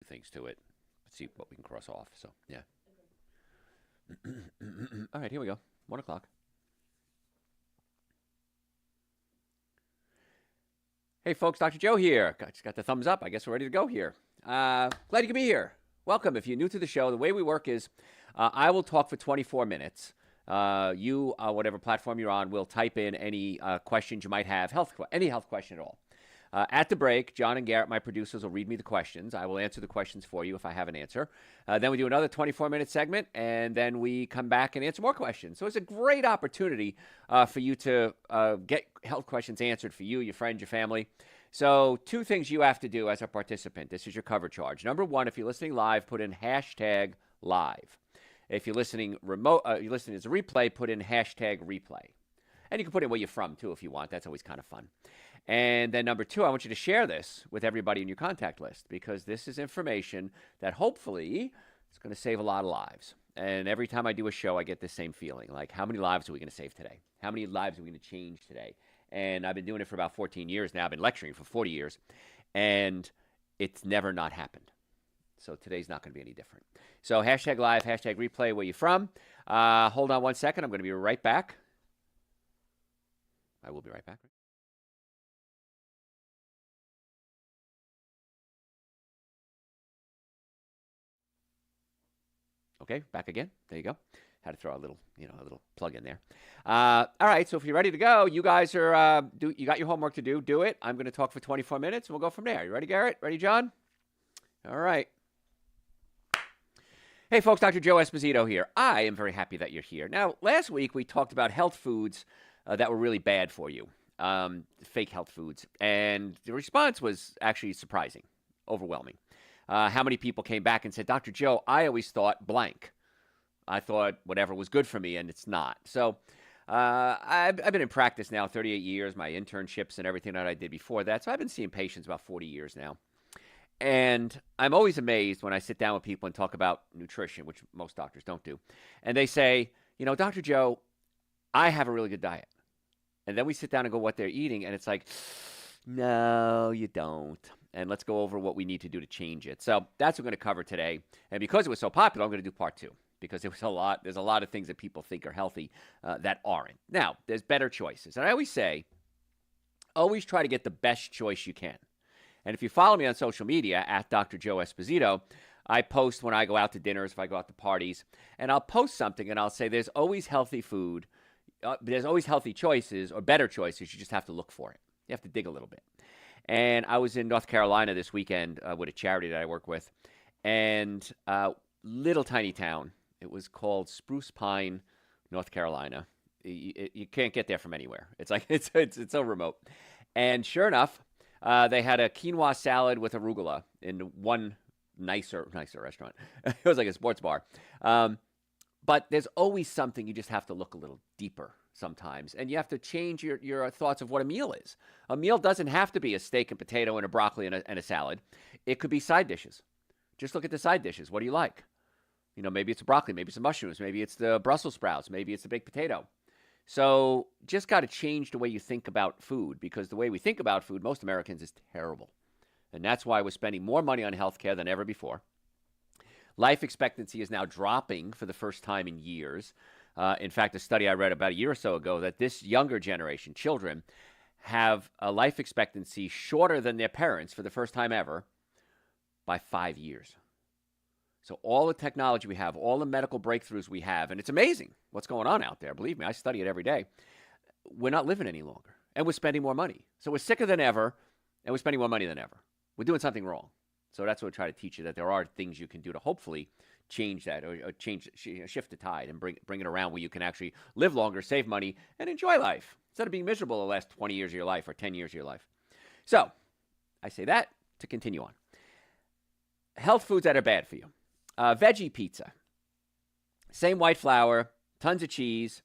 things to it. Let's see what we can cross off. So, yeah. All right, here we go. 1 o'clock. Hey, folks, Dr. Joe here. Just got the thumbs up. I guess we're ready to go here. Glad you could be here. Welcome. If you're new to the show, the way we work is I will talk for 24 minutes. You, whatever platform you're on, will type in any questions you might have, any health question at all. At the break, John and Garrett, my producers, will read me the questions. I will answer the questions for you if I have an answer. Then we do another 24-minute segment, and then we come back and answer more questions. So it's a great opportunity for you to get health questions answered for you, your friends, your family. So 2 things you have to do as a participant. This is your cover charge. Number 1, if you're listening live, put in hashtag live. If you're listening remote, you're listening as a replay, put in hashtag replay. And you can put in where you're from, too, if you want. That's always kind of fun. And then number 2, I want you to share this with everybody in your contact list because this is information that hopefully is going to save a lot of lives. And every time I do a show, I get this same feeling, like how many lives are we going to save today? How many lives are we going to change today? And I've been doing it for about 14 years now. I've been lecturing for 40 years, and it's never not happened. So today's not going to be any different. So hashtag live, hashtag replay, where you from. Hold on 1 second. I'm going to be right back. I will be right back. Okay, back again. There you go. Had to throw a little plug in there. All right, so if you're ready to go, you guys are you got your homework to do. Do it. I'm going to talk for 24 minutes, and we'll go from there. You ready, Garrett? Ready, John? All right. Hey, folks, Dr. Joe Esposito here. I am very happy that you're here. Now, last week we talked about health foods that were really bad for you, fake health foods, and the response was actually surprising, overwhelming. How many people came back and said, Dr. Joe, I always thought blank. I thought whatever was good for me, and it's not. So I've been in practice now 38 years, my internships and everything that I did before that. So I've been seeing patients about 40 years now. And I'm always amazed when I sit down with people and talk about nutrition, which most doctors don't do. And they say, Dr. Joe, I have a really good diet. And then we sit down and go what they're eating, and it's like, no, you don't. And let's go over what we need to do to change it. So that's what we're going to cover today. And because it was so popular, I'm going to do part 2 because there's a lot of things that people think are healthy that aren't. Now, there's better choices. And I always say, always try to get the best choice you can. And if you follow me on social media at Dr. Joe Esposito, I post when I go out to dinners, if I go out to parties, and I'll post something and I'll say there's always healthy food. There's always healthy choices or better choices. You just have to look for it. You have to dig a little bit. And I was in North Carolina this weekend with a charity that I work with, and little tiny town. It was called Spruce Pine, North Carolina. You can't get there from anywhere. It's like it's so remote. And sure enough, they had a quinoa salad with arugula in one nicer restaurant. It was like a sports bar. But there's always something you just have to look a little deeper sometimes. And you have to change your thoughts of what a meal is. A meal doesn't have to be a steak and potato and a broccoli and a salad. It could be side dishes. Just look at the side dishes. What do you like? Maybe it's a broccoli, maybe it's the mushrooms, maybe it's the Brussels sprouts, maybe it's the baked potato. So just got to change the way you think about food because the way we think about food, most Americans, is terrible. And that's why we're spending more money on healthcare than ever before. Life expectancy is now dropping for the first time in years. In fact, a study I read about a year or so ago that this younger generation, children, have a life expectancy shorter than their parents for the first time ever by 5 years. So all the technology we have, all the medical breakthroughs we have, and it's amazing what's going on out there. Believe me, I study it every day. We're not living any longer, and we're spending more money. So we're sicker than ever, and we're spending more money than ever. We're doing something wrong. So that's what we try to teach you, that there are things you can do to hopefully change that or shift the tide and bring it around where you can actually live longer, save money, and enjoy life instead of being miserable the last 20 years of your life or 10 years of your life. So I say that to continue on. Health foods that are bad for you. Veggie pizza. Same white flour, tons of cheese.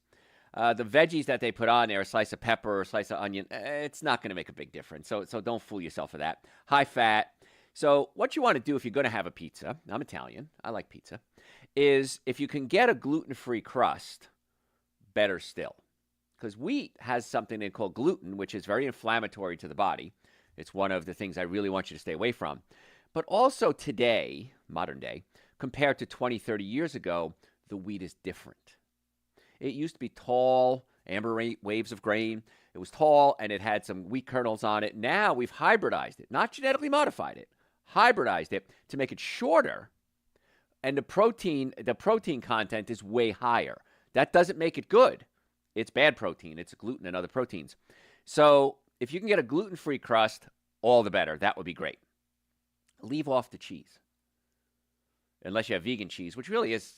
The veggies that they put on there, a slice of pepper or a slice of onion, it's not going to make a big difference. So don't fool yourself for that. High fat. So what you want to do if you're going to have a pizza, I'm Italian, I like pizza, is if you can get a gluten-free crust, better still. Because wheat has something they call gluten, which is very inflammatory to the body. It's one of the things I really want you to stay away from. But also today, modern day, compared to 20, 30 years ago, the wheat is different. It used to be tall, amber waves of grain. It was tall and it had some wheat kernels on it. Now we've hybridized it, not genetically modified it, hybridized it to make it shorter. And the protein content is way higher. That doesn't make it good. It's bad protein. It's gluten and other proteins. So if you can get a gluten-free crust, all the better. That would be great. Leave off the cheese. Unless you have vegan cheese, which really is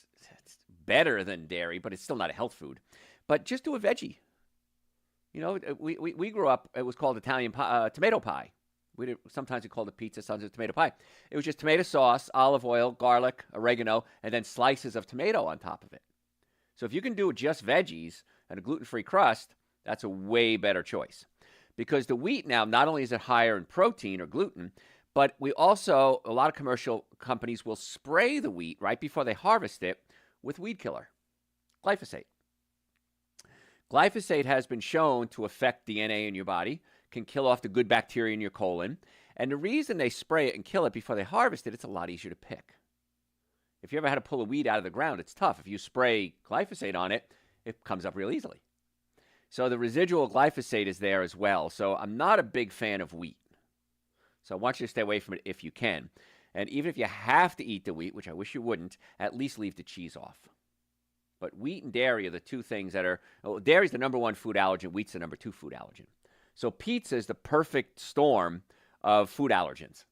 better than dairy, but it's still not a health food. But just do a veggie. You know, we grew up, it was called Italian tomato pie. Sometimes we called it pizza, sometimes tomato pie. It was just tomato sauce, olive oil, garlic, oregano, and then slices of tomato on top of it. So if you can do just veggies and a gluten-free crust, that's a way better choice. Because the wheat now, not only is it higher in protein or gluten, but we also, a lot of commercial companies will spray the wheat right before they harvest it with weed killer, glyphosate. Glyphosate has been shown to affect DNA in your body, can kill off the good bacteria in your colon. And the reason they spray it and kill it before they harvest it, it's a lot easier to pick. If you ever had to pull a weed out of the ground, it's tough. If you spray glyphosate on it, it comes up real easily. So the residual glyphosate is there as well. So I'm not a big fan of wheat. So I want you to stay away from it if you can. And even if you have to eat the wheat, which I wish you wouldn't, at least leave the cheese off. But wheat and dairy are the two things that are, dairy's the number one food allergen, wheat's the number two food allergen. So pizza is the perfect storm of food allergens.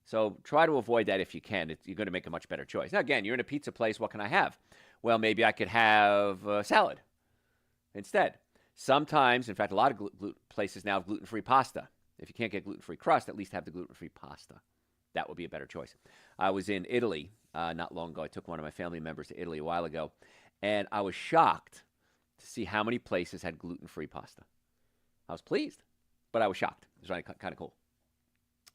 So try to avoid that if you can. You're going to make a much better choice. Now, again, you're in a pizza place. What can I have? Well, maybe I could have salad instead. Sometimes, in fact, a lot of places now have gluten-free pasta. If you can't get gluten-free crust, at least have the gluten-free pasta. That would be a better choice. I was in Italy not long ago. I took one of my family members to Italy a while ago, and I was shocked to see how many places had gluten-free pasta. I was pleased, but I was shocked. It was really kind of cool.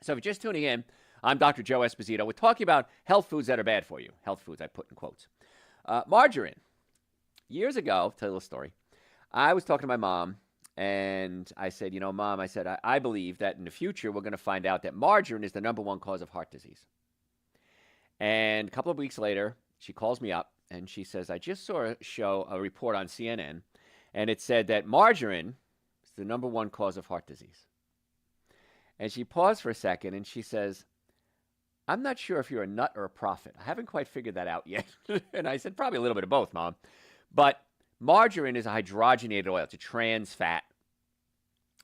So if you're just tuning in, I'm Dr. Joe Esposito. We're talking about health foods that are bad for you. Health foods, I put in quotes. Margarine. Years ago, I'll tell you a little story. I was talking to my mom, and I said, Mom, I believe that in the future we're going to find out that margarine is the number one cause of heart disease. And a couple of weeks later, she calls me up, and she says, I just saw a report on CNN, and it said that margarine is the number one cause of heart disease. And she paused for a second, and she says, I'm not sure if you're a nut or a prophet. I haven't quite figured that out yet. And I said, probably a little bit of both, Mom. But margarine is a hydrogenated oil. It's a trans fat.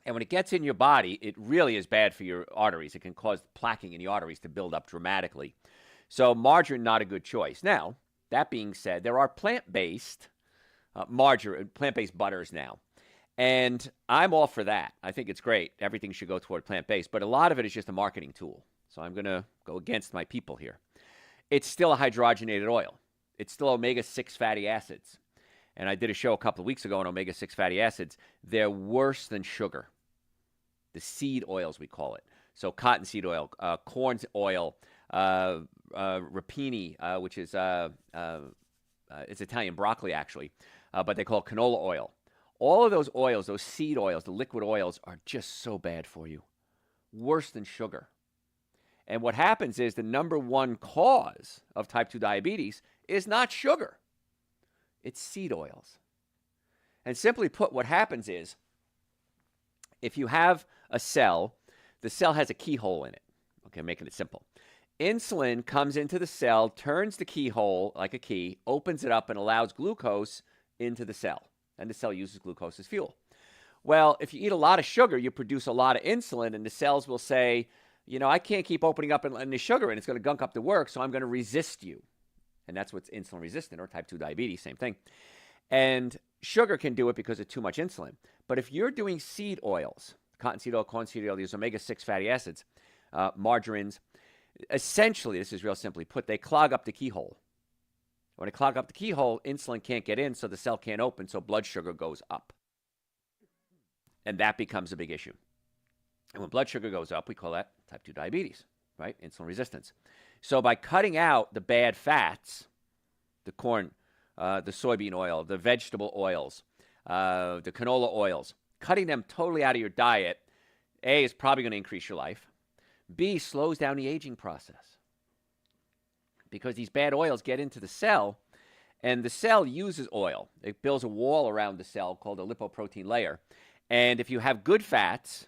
And when it gets in your body, it really is bad for your arteries. It can cause plaquing in the arteries to build up dramatically. So margarine, not a good choice. Now, that being said, there are plant-based plant-based butters now. And I'm all for that. I think it's great. Everything should go toward plant-based. But a lot of it is just a marketing tool. So I'm going to go against my people here. It's still a hydrogenated oil. It's still omega-6 fatty acids. And I did a show a couple of weeks ago on omega-6 fatty acids. They're worse than sugar. The seed oils, we call it. So cottonseed oil, corn oil, rapini, which is it's Italian broccoli, actually. But they call it canola oil. All of those oils, those seed oils, the liquid oils, are just so bad for you. Worse than sugar. And what happens is the number one cause of type 2 diabetes is not sugar. It's seed oils. And simply put, what happens is if you have a cell, the cell has a keyhole in it. Okay, making it simple. Insulin comes into the cell, turns the keyhole like a key, opens it up, and allows glucose into the cell. And the cell uses glucose as fuel. Well, if you eat a lot of sugar, you produce a lot of insulin, and the cells will say, I can't keep opening up and letting the sugar in. It's going to gunk up the work, so I'm going to resist you. And that's what's insulin resistant, or type 2 diabetes, same thing. And sugar can do it because of too much insulin. But if you're doing seed oils, cottonseed oil, cornseed oil, these omega-6 fatty acids, margarines, essentially, this is real simply put, they clog up the keyhole. When they clog up the keyhole, insulin can't get in, so the cell can't open, so blood sugar goes up. And that becomes a big issue. And when blood sugar goes up, we call that type 2 diabetes, right? Insulin resistance. So by cutting out the bad fats, the corn, the soybean oil, the vegetable oils, the canola oils, cutting them totally out of your diet, A, is probably going to increase your life. B, slows down the aging process because these bad oils get into the cell, and the cell uses oil. It builds a wall around the cell called a lipoprotein layer. And if you have good fats,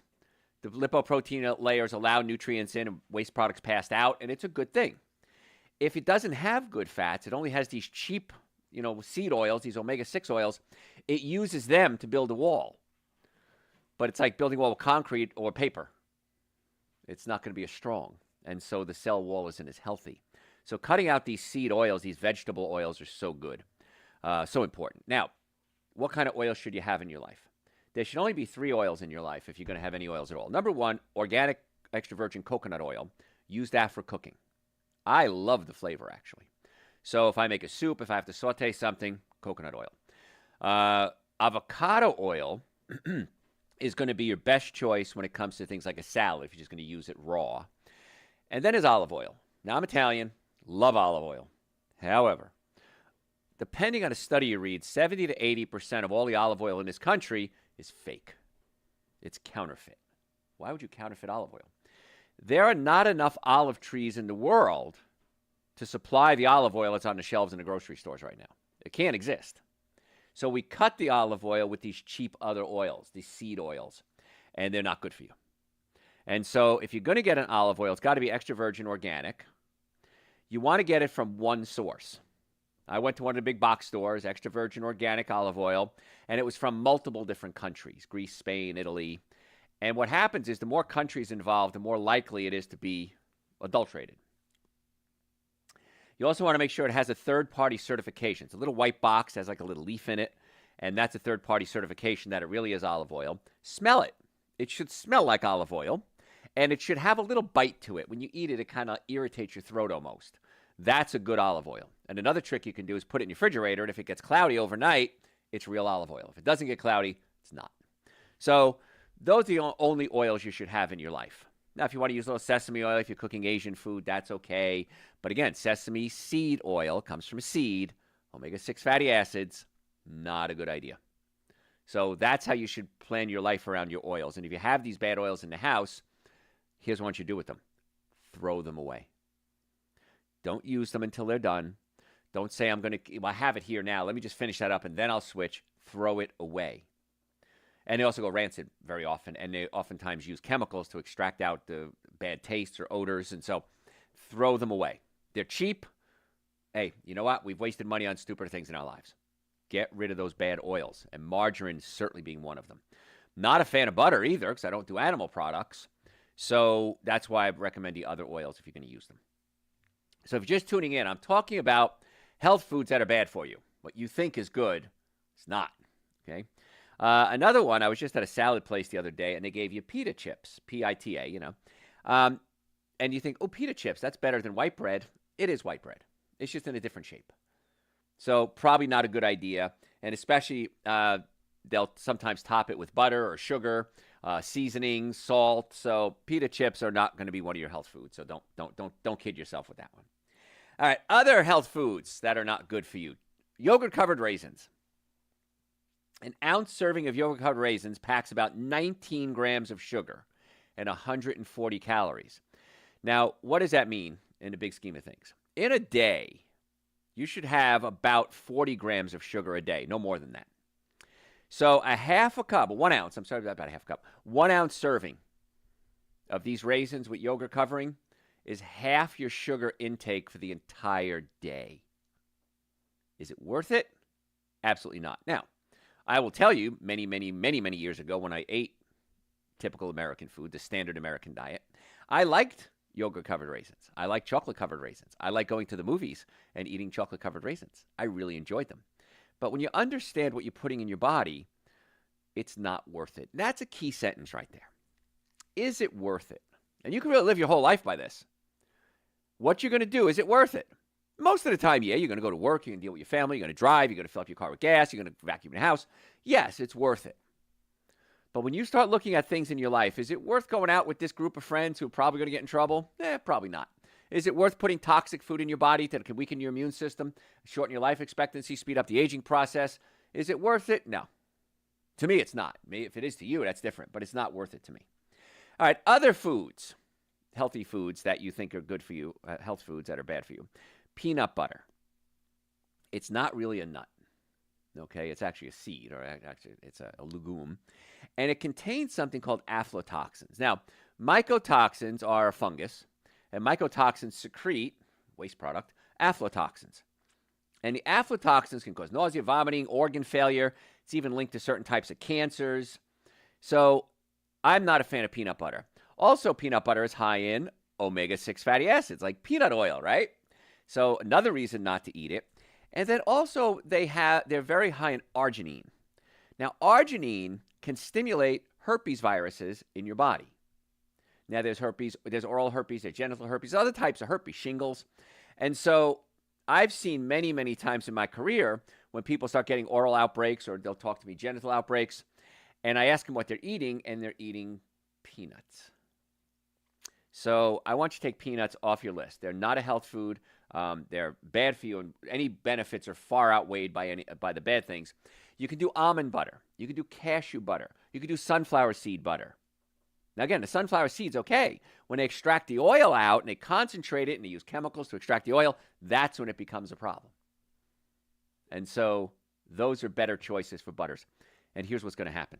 the lipoprotein layers allow nutrients in and waste products passed out, and it's a good thing. If it doesn't have good fats, it only has these cheap, seed oils, these omega-6 oils, it uses them to build a wall. But it's like building a wall with concrete or paper. It's not going to be as strong. And so the cell wall isn't as healthy. So cutting out these seed oils, these vegetable oils are so good, so important. Now, what kind of oil should you have in your life? There should only be 3 oils in your life if you're going to have any oils at all. Number 1, organic extra virgin coconut oil, used after cooking. I love the flavor, actually. So if I make a soup, if I have to saute something, coconut oil. Avocado oil is going to be your best choice when it comes to things like a salad, if you're just going to use it raw. And then is olive oil. Now, I'm Italian, love olive oil. However, depending on a study you read, 70 to 80% of all the olive oil in this country is fake. It's counterfeit. Why would you counterfeit olive oil? There are not enough olive trees in the world to supply the olive oil that's on the shelves in the grocery stores right now. It can't exist. So we cut the olive oil with these cheap other oils, these seed oils, and they're not good for you. And so if you're going to get an olive oil, it's got to be extra virgin organic. You want to get it from one source. I went to one of the big box stores, extra virgin organic olive oil, and it was from multiple different countries, Greece, Spain, Italy. And what happens is the more countries involved, the more likely it is to be adulterated. You also want to make sure it has a third-party certification. It's a little white box, has like a little leaf in it, and that's a third-party certification that it really is olive oil. Smell it. It should smell like olive oil, and it should have a little bite to it. When you eat it, it kind of irritates your throat almost. That's a good olive oil. And another trick you can do is put it in your refrigerator, and if it gets cloudy overnight, it's real olive oil. If it doesn't get cloudy, it's not. So those are the only oils you should have in your life. Now, if you want to use a little sesame oil, if you're cooking Asian food, that's okay. But again, sesame seed oil comes from a seed, omega-6 fatty acids, not a good idea. So that's how you should plan your life around your oils. And if you have these bad oils in the house, here's what you do with them. Throw them away. Don't use them until they're done. Don't say, I have it here now. Let me just finish that up and then I'll switch. Throw it away. And they also go rancid very often, and they oftentimes use chemicals to extract out the bad tastes or odors, and so throw them away. They're cheap. Hey, you know what? We've wasted money on stupider things in our lives. Get rid of those bad oils, and margarine certainly being one of them. Not a fan of butter either, because I don't do animal products, so that's why I recommend the other oils if you're going to use them. So if you're just tuning in, I'm talking about health foods that are bad for you. What you think is good, it's not, okay? Another one, I was just at a salad place the other day, and they gave you pita chips, P-I-T-A, and you think, oh, pita chips, that's better than white bread. It is white bread. It's just in a different shape. So probably not a good idea, and especially they'll sometimes top it with butter or sugar, seasonings, salt. So pita chips are not going to be one of your health foods, so don't kid yourself with that one. All right, other health foods that are not good for you. Yogurt-covered raisins. An ounce serving of yogurt-covered raisins packs about 19 grams of sugar and 140 calories. Now, what does that mean in the big scheme of things? In a day, you should have about 40 grams of sugar a day, no more than that. So a half a cup, 1 ounce, I'm sorry about a half a cup, 1 ounce serving of these raisins with yogurt covering is half your sugar intake for the entire day. Is it worth it? Absolutely not. Now, I will tell you, many, many, many, many years ago when I ate typical American food, the standard American diet, I liked yogurt-covered raisins. I liked chocolate-covered raisins. I like going to the movies and eating chocolate-covered raisins. I really enjoyed them. But when you understand what you're putting in your body, it's not worth it. That's a key sentence right there. Is it worth it? And you can really live your whole life by this. What you're going to do, is it worth it? Most of the time, yeah, you're going to go to work, you're going to deal with your family, you're going to drive, you're going to fill up your car with gas, you're going to vacuum your house. Yes, it's worth it. But when you start looking at things in your life, is it worth going out with this group of friends who are probably going to get in trouble? Probably not. Is it worth putting toxic food in your body that can weaken your immune system, shorten your life expectancy, speed up the aging process? Is it worth it? No. To me, it's not. If it is to you, that's different, but it's not worth it to me. All right, other foods healthy foods that you think are good for you, health foods that are bad for you. Peanut butter. It's not really a nut. Okay, it's actually a seed, or actually it's a legume, and it contains something called aflatoxins. Now, mycotoxins are a fungus, and mycotoxins secrete, waste product, aflatoxins. And the aflatoxins can cause nausea, vomiting, organ failure. It's even linked to certain types of cancers. So I'm not a fan of peanut butter. Also, peanut butter is high in omega-6 fatty acids, like peanut oil, right? So another reason not to eat it. And then also they're very high in arginine. Now, arginine can stimulate herpes viruses in your body. Now, there's herpes, there's oral herpes, there's genital herpes, other types of herpes, shingles. And so I've seen many, many times in my career when people start getting oral outbreaks or they'll talk to me genital outbreaks, and I ask them what they're eating, and they're eating peanuts. So I want you to take peanuts off your list. They're not a health food. They're bad for you, and any benefits are far outweighed by the bad things. You can do almond butter. You can do cashew butter. You can do sunflower seed butter. Now, again, the sunflower seed's okay. When they extract the oil out and they concentrate it and they use chemicals to extract the oil, that's when it becomes a problem. And so those are better choices for butters. And here's what's going to happen.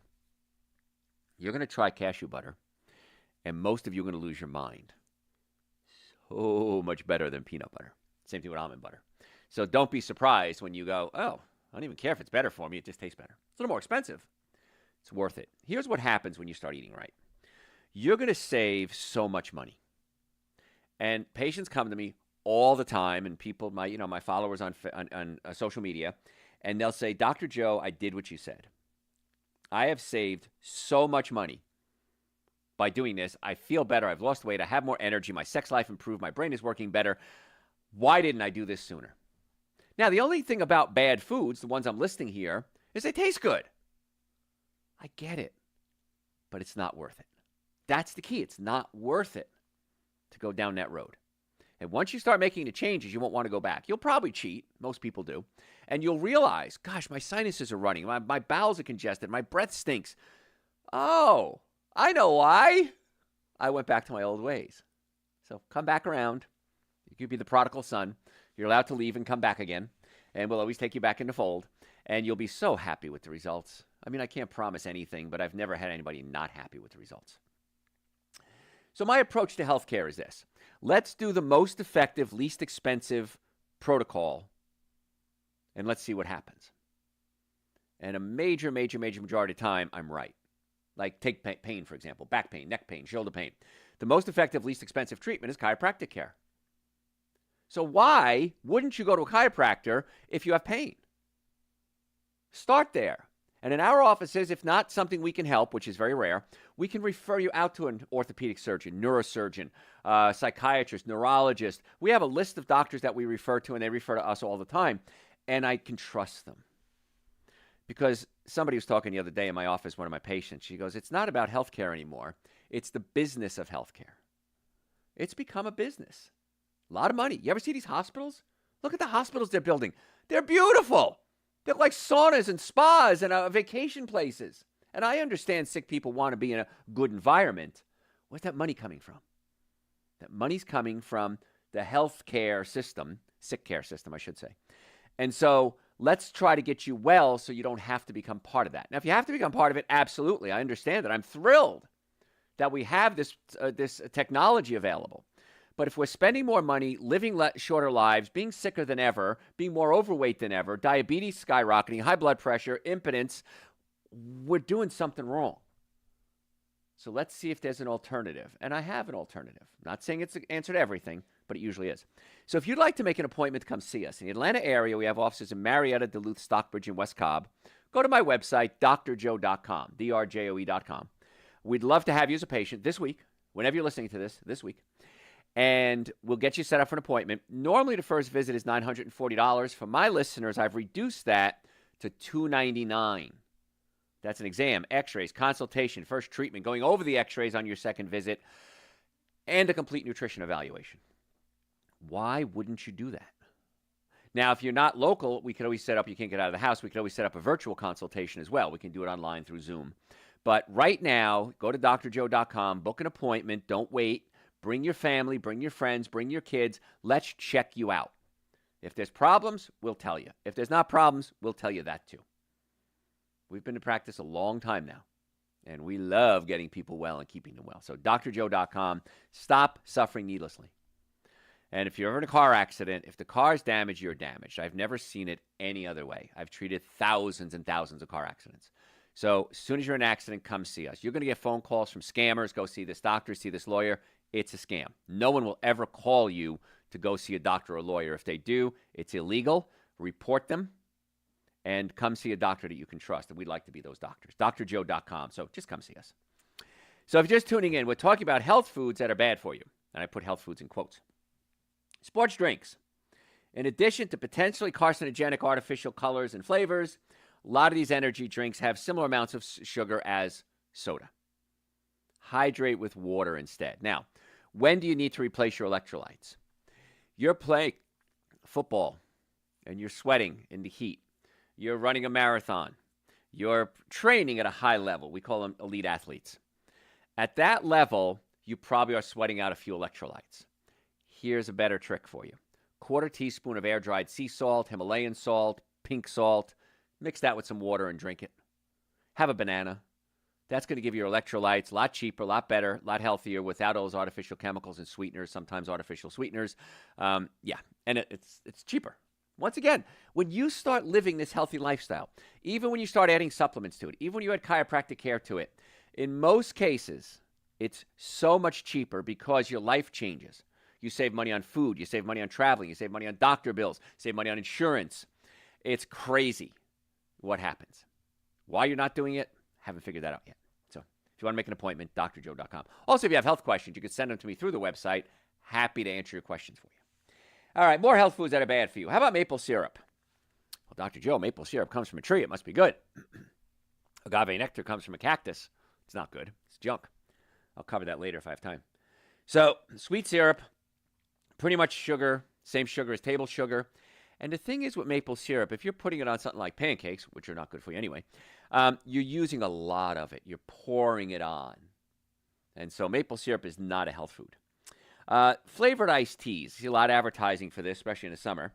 You're going to try cashew butter, and most of you are going to lose your mind. So much better than peanut butter. Same thing with almond butter. So don't be surprised when you go, oh, I don't even care if it's better for me. It just tastes better. It's a little more expensive. It's worth it. Here's what happens when you start eating right. You're going to save so much money. And patients come to me all the time, and people, my followers on social media, and they'll say, Dr. Joe, I did what you said. I have saved so much money by doing this. I feel better. I've lost weight. I have more energy. My sex life improved. My brain is working better. Why didn't I do this sooner? Now, the only thing about bad foods, the ones I'm listing here, is they taste good. I get it, but it's not worth it. That's the key. It's not worth it to go down that road. And once you start making the changes, you won't want to go back. You'll probably cheat. Most people do. And you'll realize, gosh, my sinuses are running. My bowels are congested. My breath stinks. Oh, I know why. I went back to my old ways. So come back around. You could be the prodigal son. You're allowed to leave and come back again. And we'll always take you back in the fold. And you'll be so happy with the results. I mean, I can't promise anything, but I've never had anybody not happy with the results. So my approach to healthcare is this. Let's do the most effective, least expensive protocol, and let's see what happens. And a major majority of the time, I'm right. Like take pain, for example, back pain, neck pain, shoulder pain. The most effective, least expensive treatment is chiropractic care. So why wouldn't you go to a chiropractor if you have pain? Start there. And in our offices, if not something we can help, which is very rare, we can refer you out to an orthopedic surgeon, neurosurgeon, psychiatrist, neurologist. We have a list of doctors that we refer to, and they refer to us all the time. And I can trust them. Because somebody was talking the other day in my office, one of my patients, she goes, it's not about healthcare anymore. It's the business of healthcare. It's become a business. A lot of money. You ever see these hospitals? Look at the hospitals they're building. They're beautiful. They're like saunas and spas and vacation places. And I understand sick people want to be in a good environment. Where's that money coming from? That money's coming from the healthcare system, sick care system, I should say. And so let's try to get you well so you don't have to become part of that. Now, if you have to become part of it, absolutely. I understand that. I'm thrilled that we have this technology available. But if we're spending more money, living shorter lives, being sicker than ever, being more overweight than ever, diabetes skyrocketing, high blood pressure, impotence, we're doing something wrong. So let's see if there's an alternative. And I have an alternative. I'm not saying it's the answer to everything, but it usually is. So if you'd like to make an appointment to come see us in the Atlanta area, we have offices in Marietta, Duluth, Stockbridge, and West Cobb. Go to my website, drjoe.com, drjoe.com. We'd love to have you as a patient this week, whenever you're listening to this week. And we'll get you set up for an appointment. Normally, the first visit is $940. For my listeners, I've reduced that to $299. That's an exam, x-rays, consultation, first treatment, going over the x-rays on your second visit, and a complete nutrition evaluation. Why wouldn't you do that? Now, if you're not local, we could always set up, you can't get out of the house, we could always set up a virtual consultation as well. We can do it online through Zoom. But right now, go to drjoe.com, book an appointment, don't wait. Bring your family, bring your friends, bring your kids. Let's check you out. If there's problems, we'll tell you. If there's not problems, we'll tell you that too. We've been in practice a long time now, and we love getting people well and keeping them well. So drjoe.com. Stop suffering needlessly. And if you're ever in a car accident, if the car's damaged, you're damaged. I've never seen it any other way. I've treated thousands and thousands of car accidents. So as soon as you're in an accident, come see us. You're going to get phone calls from scammers. Go see this doctor, see this lawyer. It's a scam. No one will ever call you to go see a doctor or lawyer. If they do, it's illegal. Report them and come see a doctor that you can trust. And we'd like to be those doctors. drjoe.com. So just come see us. So if you're just tuning in, we're talking about health foods that are bad for you. And I put health foods in quotes. Sports drinks. In addition to potentially carcinogenic artificial colors and flavors, a lot of these energy drinks have similar amounts of sugar as soda. Hydrate with water instead. Now, when do you need to replace your electrolytes? You're playing football and you're sweating in the heat. You're running a marathon. You're training at a high level. We call them elite athletes. At that level, you probably are sweating out a few electrolytes. Here's a better trick for you. 1/4 teaspoon of air-dried sea salt, Himalayan salt, pink salt. Mix that with some water and drink it. Have a banana. That's going to give you your electrolytes a lot cheaper, a lot better, a lot healthier without all those artificial chemicals and sweeteners, sometimes artificial sweeteners. And it's cheaper. Once again, when you start living this healthy lifestyle, even when you start adding supplements to it, even when you add chiropractic care to it, in most cases, it's so much cheaper because your life changes. You save money on food. You save money on traveling. You save money on doctor bills. Save money on insurance. It's crazy what happens. Why you're not doing it, haven't figured that out yet. So if you want to make an appointment, drjoe.com. Also, if you have health questions, you can send them to me through the website. Happy to answer your questions for you. All right, more health foods that are bad for you. How about maple syrup? Well, Dr. Joe, maple syrup comes from a tree. It must be good. Agave nectar comes from a cactus. It's not good. It's junk. I'll cover that later if I have time. So sweet syrup, pretty much sugar, same sugar as table sugar. And the thing is with maple syrup, if you're putting it on something like pancakes, which are not good for you anyway, you're using a lot of it. You're pouring it on. And so maple syrup is not a health food. Flavored iced teas. You see a lot of advertising for this, especially in the summer.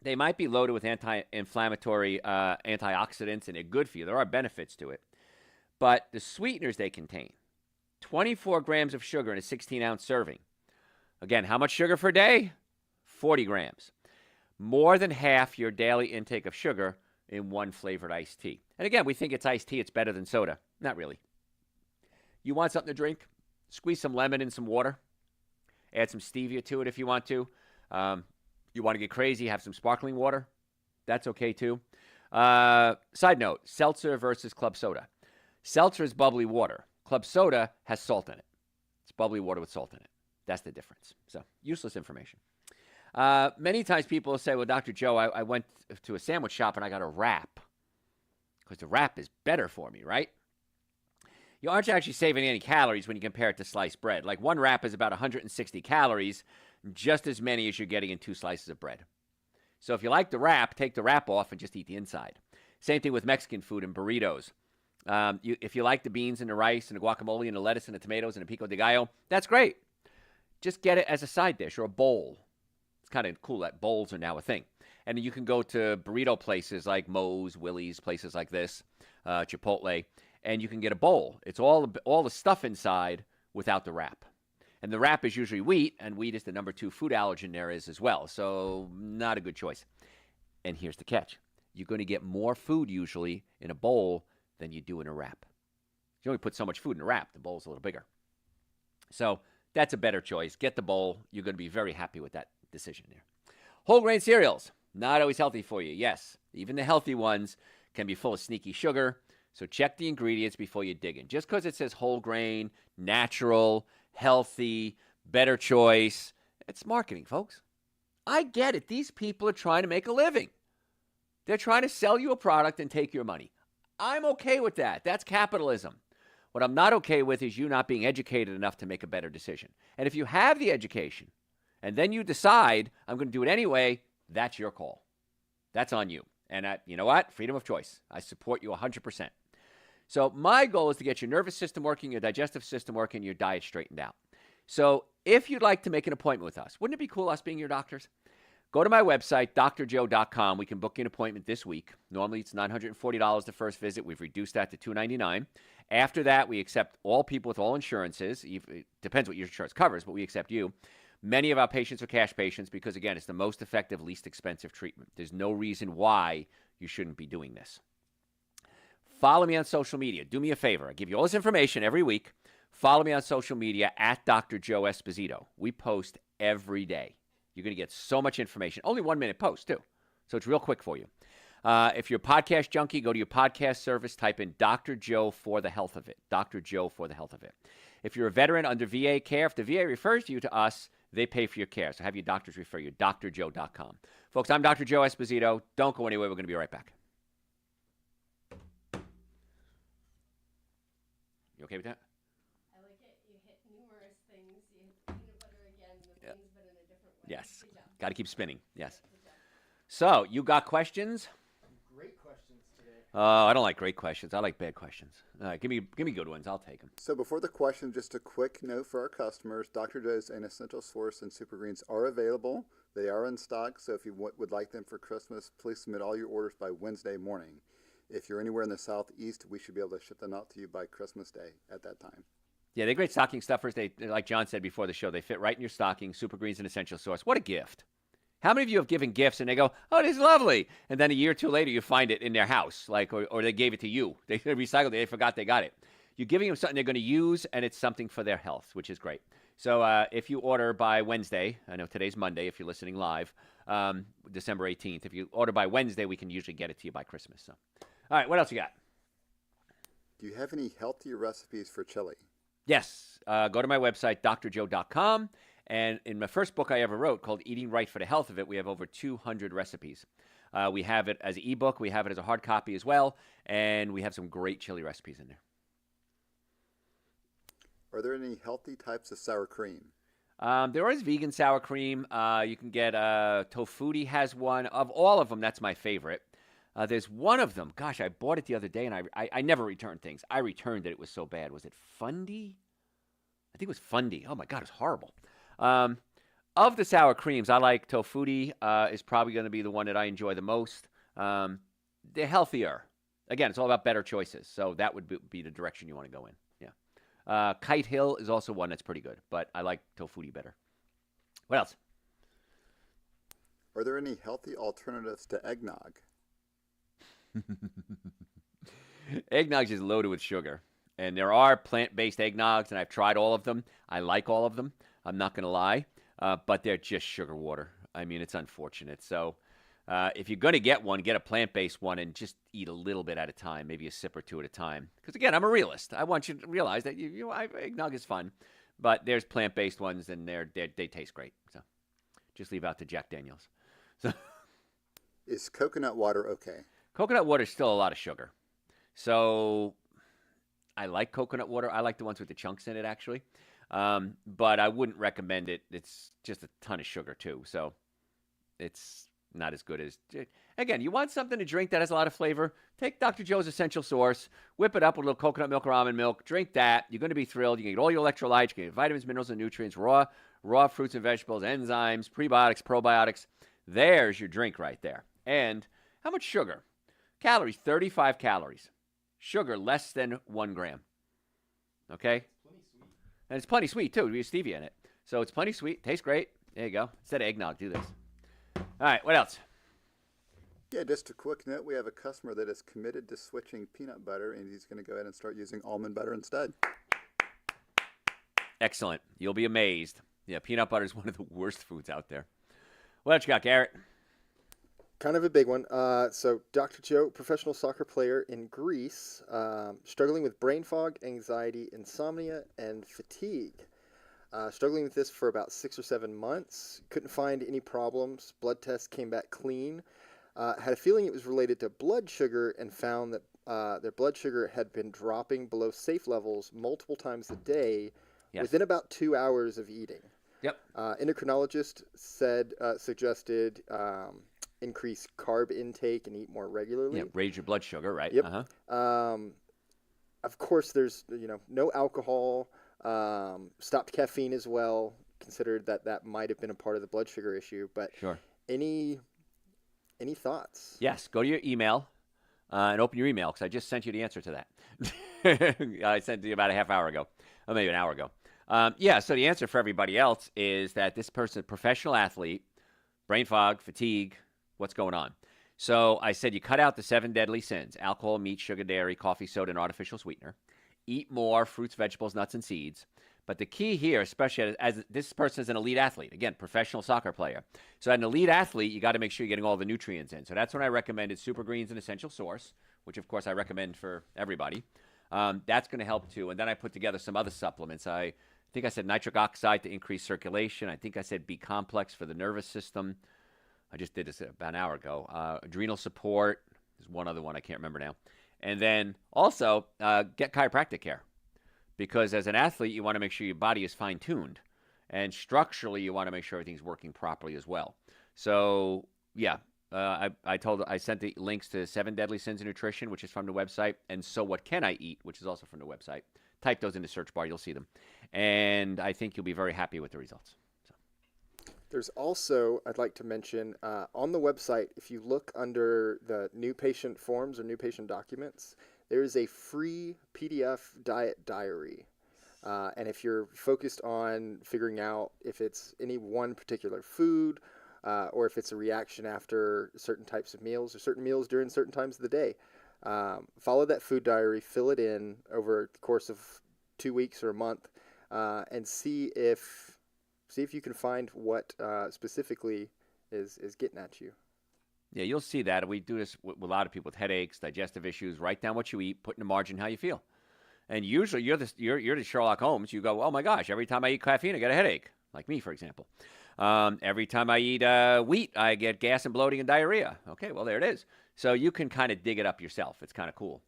They might be loaded with anti-inflammatory antioxidants, and they're good for you. There are benefits to it. But the sweeteners they contain, 24 grams of sugar in a 16-ounce serving. Again, how much sugar per day? 40 grams. More than half your daily intake of sugar in one flavored iced tea. And again, we think it's iced tea. It's better than soda. Not really. You want something to drink? Squeeze some lemon in some water. Add some stevia to it if you want to. You want to get crazy, have some sparkling water. That's okay too. Side note, seltzer versus club soda. Seltzer is bubbly water. Club soda has salt in it. It's bubbly water with salt in it. That's the difference. So, useless information. Many times people will say, well, Dr. Joe, I went to a sandwich shop and I got a wrap because the wrap is better for me, right? You aren't actually saving any calories when you compare it to sliced bread. Like one wrap is about 160 calories, just as many as you're getting in 2 slices of bread. So if you like the wrap, take the wrap off and just eat the inside. Same thing with Mexican food and burritos. If you like the beans and the rice and the guacamole and the lettuce and the tomatoes and the pico de gallo, that's great. Just get it as a side dish or a bowl. It's kind of cool that bowls are now a thing. And you can go to burrito places like Moe's, Willie's, places like this, Chipotle, and you can get a bowl. It's all the stuff inside without the wrap. And the wrap is usually wheat, and wheat is the number 2 food allergen there is as well. So not a good choice. And here's the catch. You're going to get more food usually in a bowl than you do in a wrap. You only put so much food in a wrap. The bowl's a little bigger. So that's a better choice. Get the bowl. You're going to be very happy with that decision there. Whole grain cereals, not always healthy for you. Yes, even the healthy ones can be full of sneaky sugar. So check the ingredients before you dig in. Just because it says whole grain, natural, healthy, better choice, it's marketing, folks. I get it. These people are trying to make a living. They're trying to sell you a product and take your money. I'm okay with that. That's capitalism. What I'm not okay with is you not being educated enough to make a better decision. And if you have the education and then you decide, I'm going to do it anyway, that's your call. That's on you. And you know what? Freedom of choice. I support you 100%. So my goal is to get your nervous system working, your digestive system working, your diet straightened out. So if you'd like to make an appointment with us, wouldn't it be cool us being your doctors? Go to my website, drjoe.com. We can book you an appointment this week. Normally, it's $940 the first visit. We've reduced that to $299. After that, we accept all people with all insurances. It depends what your insurance covers, but we accept you. Many of our patients are cash patients because, again, it's the most effective, least expensive treatment. There's no reason why you shouldn't be doing this. Follow me on social media. Do me a favor. I give you all this information every week. Follow me on social media at Dr. Joe Esposito. We post every day. You're going to get so much information. Only 1 minute post, too. So it's real quick for you. If you're a podcast junkie, go to your podcast service, type in Dr. Joe for the health of it. Dr. Joe for the health of it. If you're a veteran under VA care, if the VA refers you to us, they pay for your care. So have your doctors refer you, drjoe.com. Folks, I'm Dr. Joe Esposito. Don't go anywhere. We're going to be right back. You okay with that? I like it. You hit numerous things. You hit peanut butter again, the things, but in a different way. Yes. Got to keep spinning. Yes. So, you got questions? Great questions today. I don't like great questions. I like bad questions. All right, give me good ones. I'll take them. So before the question, just a quick note for our customers. Dr. Joe's and Essential Source and Super Greens are available. They are in stock, so if you would like them for Christmas, please submit all your orders by Wednesday morning. If you're anywhere in the Southeast, we should be able to ship them out to you by Christmas Day at that time. Yeah, they're great stocking stuffers. They, like John said before the show, they fit right in your stocking. Super Greens and Essential Source. What a gift. How many of you have given gifts and they go, oh, this is lovely, and then a year or two later you find it in their house, like, or they gave it to you. They recycled it. They forgot they got it. You're giving them something they're going to use, and it's something for their health, which is great. So if you order by Wednesday, I know today's Monday if you're listening live, December 18th. If you order by Wednesday, we can usually get it to you by Christmas. So, all right, what else you got? Do you have any healthier recipes for chili? Yes. Go to my website, drjoe.com. And in my first book I ever wrote called Eating Right for the Health of It, we have over 200 recipes. We have it as an ebook. We have it as a hard copy as well. And we have some great chili recipes in there. Are there any healthy types of sour cream? There is vegan sour cream. You can get Tofutti has one. Of all of them, that's my favorite. There's one of them. Gosh, I bought it the other day, and I never return things. I returned it. It was so bad. Was it Fundy? I think it was Fundy. Oh, my God, it's horrible. Of the sour creams, I like Tofutti is probably going to be the one that I enjoy the most. They're healthier. Again, it's all about better choices. So that would be the direction you want to go in. Yeah. Kite Hill is also one that's pretty good, but I like Tofutti better. What else? Are there any healthy alternatives to eggnog? Eggnog is loaded with sugar. And there are plant-based eggnogs, and I've tried all of them. I like all of them. I'm not going to lie. But they're just sugar water. I mean, it's unfortunate. So if you're going to get one, get a plant-based one and just eat a little bit at a time, maybe a sip or two at a time. Because, again, I'm a realist. I want you to realize that eggnog is fun. But there's plant-based ones, and they taste great. So just leave out the Jack Daniels. So Is coconut water okay? coconut water is still a lot of sugar. So I like coconut water. I like the ones with the chunks in it, actually. But I wouldn't recommend it. It's just a ton of sugar, too. So it's not as good as... Again, you want something to drink that has a lot of flavor? Take Dr. Joe's Essential Source, whip it up with a little coconut milk or almond milk, drink that. You're going to be thrilled. You can get all your electrolytes, you can get vitamins, minerals, and nutrients, raw fruits and vegetables, enzymes, prebiotics, probiotics. There's your drink right there. And how much sugar? Calories, 35 calories. Sugar, less than 1 gram. Okay? And it's plenty sweet, too. We have stevia in it. So it's plenty sweet. Tastes great. There you go. Instead of eggnog, do this. All right, what else? Yeah, just a quick note. We have a customer that is committed to switching peanut butter, and he's going to go ahead and start using almond butter instead. Excellent. You'll be amazed. Yeah, peanut butter is one of the worst foods out there. What else you got, Garrett? Kind of a big one. So Dr. Joe, professional soccer player in Greece, struggling with brain fog, anxiety, insomnia, and fatigue. Struggling with this for about 6 or 7 months. Couldn't find any problems. Blood tests came back clean. Had a feeling it was related to blood sugar and found that their blood sugar had been dropping below safe levels multiple times a day within about 2 hours of eating. Yep. Endocrinologist suggested increase carb intake and eat more regularly. Yeah, raise your blood sugar, right? Yep. Of course, there's no alcohol. Stopped caffeine as well. Considered that might have been a part of the blood sugar issue. But Sure. any thoughts? Yes, go to your email and open your email because I just sent you the answer to that. I sent it to you about a half hour ago, or maybe an hour ago. Yeah, so the answer for everybody else is that this person is a professional athlete, brain fog, fatigue, what's going on? So I said you cut out the 7 deadly sins: alcohol, meat, sugar, dairy, coffee, soda, and artificial sweetener. Eat more fruits, vegetables, nuts, and seeds. But the key here, especially as this person is an elite athlete, again, professional soccer player. So as an elite athlete, you got to make sure you're getting all the nutrients in. So that's when I recommended Super Greens, an essential source, which of course I recommend for everybody. That's going to help too. And then I put together some other supplements. I think I said nitric oxide to increase circulation. I think I said B complex for the nervous system. I just did this about an hour ago. Adrenal support. There's one other one I can't remember now. And then also get chiropractic care. Because as an athlete, you want to make sure your body is fine-tuned. And structurally, you want to make sure everything's working properly as well. So, yeah, I sent the links to 7 Deadly Sins of Nutrition, which is from the website, and So What Can I Eat, which is also from the website. Type those in the search bar, you'll see them. And I think you'll be very happy with the results. So. There's also, I'd like to mention, on the website, if you look under the new patient forms or new patient documents, there is a free PDF diet diary. And if you're focused on figuring out if it's any one particular food or if it's a reaction after certain types of meals or certain meals during certain times of the day, follow that food diary, fill it in over the course of 2 weeks or a month, and see if you can find what specifically is getting at you. Yeah, you'll see that. We do this with a lot of people with headaches, digestive issues. Write down what you eat, put in the margin how you feel. And usually you're the Sherlock Holmes. You go, oh my gosh, every time I eat caffeine, I get a headache. Like me, for example. Every time I eat wheat, I get gas and bloating and diarrhea. Okay, well, there it is. So you can kind of dig it up yourself. It's kind of cool.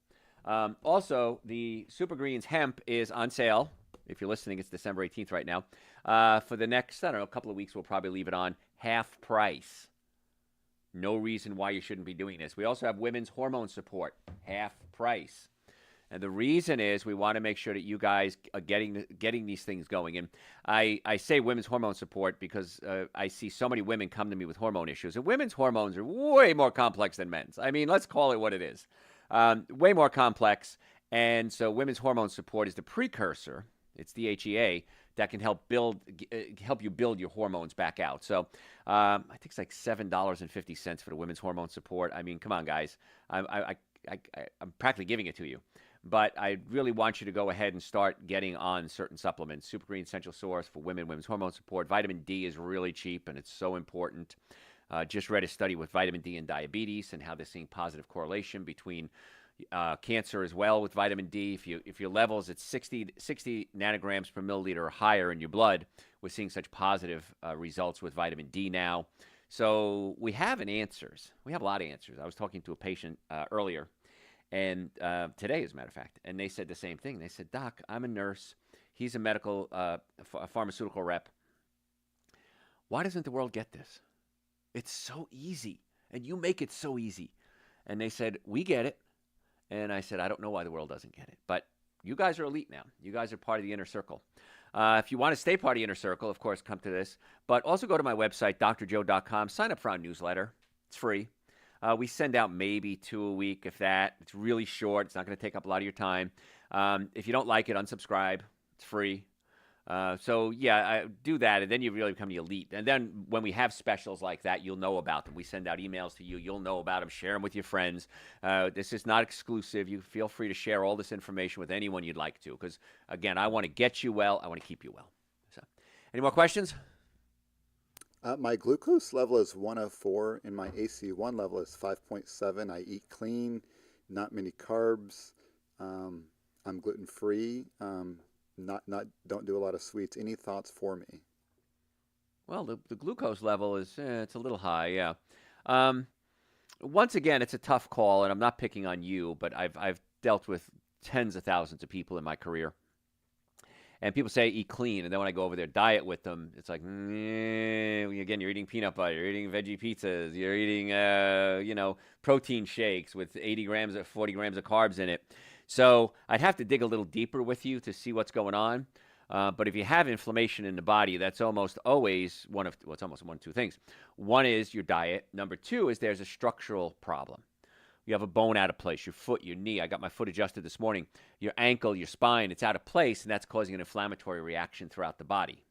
Also, the Super Greens hemp is on sale. If you're listening, it's December 18th right now. For the next, I don't know, a couple of weeks, we'll probably leave it on half price. No reason why you shouldn't be doing this. We also have women's hormone support, half price. And the reason is we want to make sure that you guys are getting these things going. And I say women's hormone support because I see so many women come to me with hormone issues. And women's hormones are way more complex than men's. I mean, let's call it what it is. Way more complex. And so women's hormone support is the precursor. It's the HEA that can help you build your hormones back out. So I think it's like $7.50 for the women's hormone support. I mean, come on, guys. I'm practically giving it to you. But I really want you to go ahead and start getting on certain supplements. Super Green Essential Source for women's hormone support. Vitamin D is really cheap, and it's so important. Just read a study with vitamin D and diabetes and how they're seeing positive correlation between cancer as well with vitamin D. If your levels at 60 nanograms per milliliter or higher in your blood, we're seeing such positive results with vitamin D now. So we have answers. We have a lot of answers. I was talking to a patient earlier, and today, as a matter of fact, and they said the same thing. They said, Doc, I'm a nurse. He's a medical, a pharmaceutical rep. Why doesn't the world get this? It's so easy, and you make it so easy. And they said, we get it. And I said, I don't know why the world doesn't get it. But you guys are elite now. You guys are part of the inner circle. If you want to stay part of the inner circle, of course, come to this. But also go to my website, drjoe.com. Sign up for our newsletter. It's free. We send out maybe 2 a week, if that. It's really short. It's not going to take up a lot of your time. If you don't like it, unsubscribe. It's free. So, yeah, do that, and then you really become the elite. And then when we have specials like that, you'll know about them. We send out emails to you. You'll know about them. Share them with your friends. This is not exclusive. You feel free to share all this information with anyone you'd like to because, again, I want to get you well. I want to keep you well. So, any more questions? My glucose level is 104, and my AC1 level is 5.7. I eat clean, not many carbs. I'm gluten-free. Don't do a lot of sweets. Any thoughts for me? Well, the glucose level is it's a little high, yeah. Once again, it's a tough call, and I'm not picking on you, but I've dealt with tens of thousands of people in my career. And people say eat clean, and then when I go over their diet with them, it's like, again, you're eating peanut butter, you're eating veggie pizzas, you're eating, protein shakes with 40 grams of carbs in it. So I'd have to dig a little deeper with you to see what's going on. But if you have inflammation in the body, that's almost always it's almost one of two things. One is your diet. Number two is there's a structural problem. You have a bone out of place, your foot, your knee. I got my foot adjusted this morning. Your ankle, your spine, it's out of place, and that's causing an inflammatory reaction throughout the body.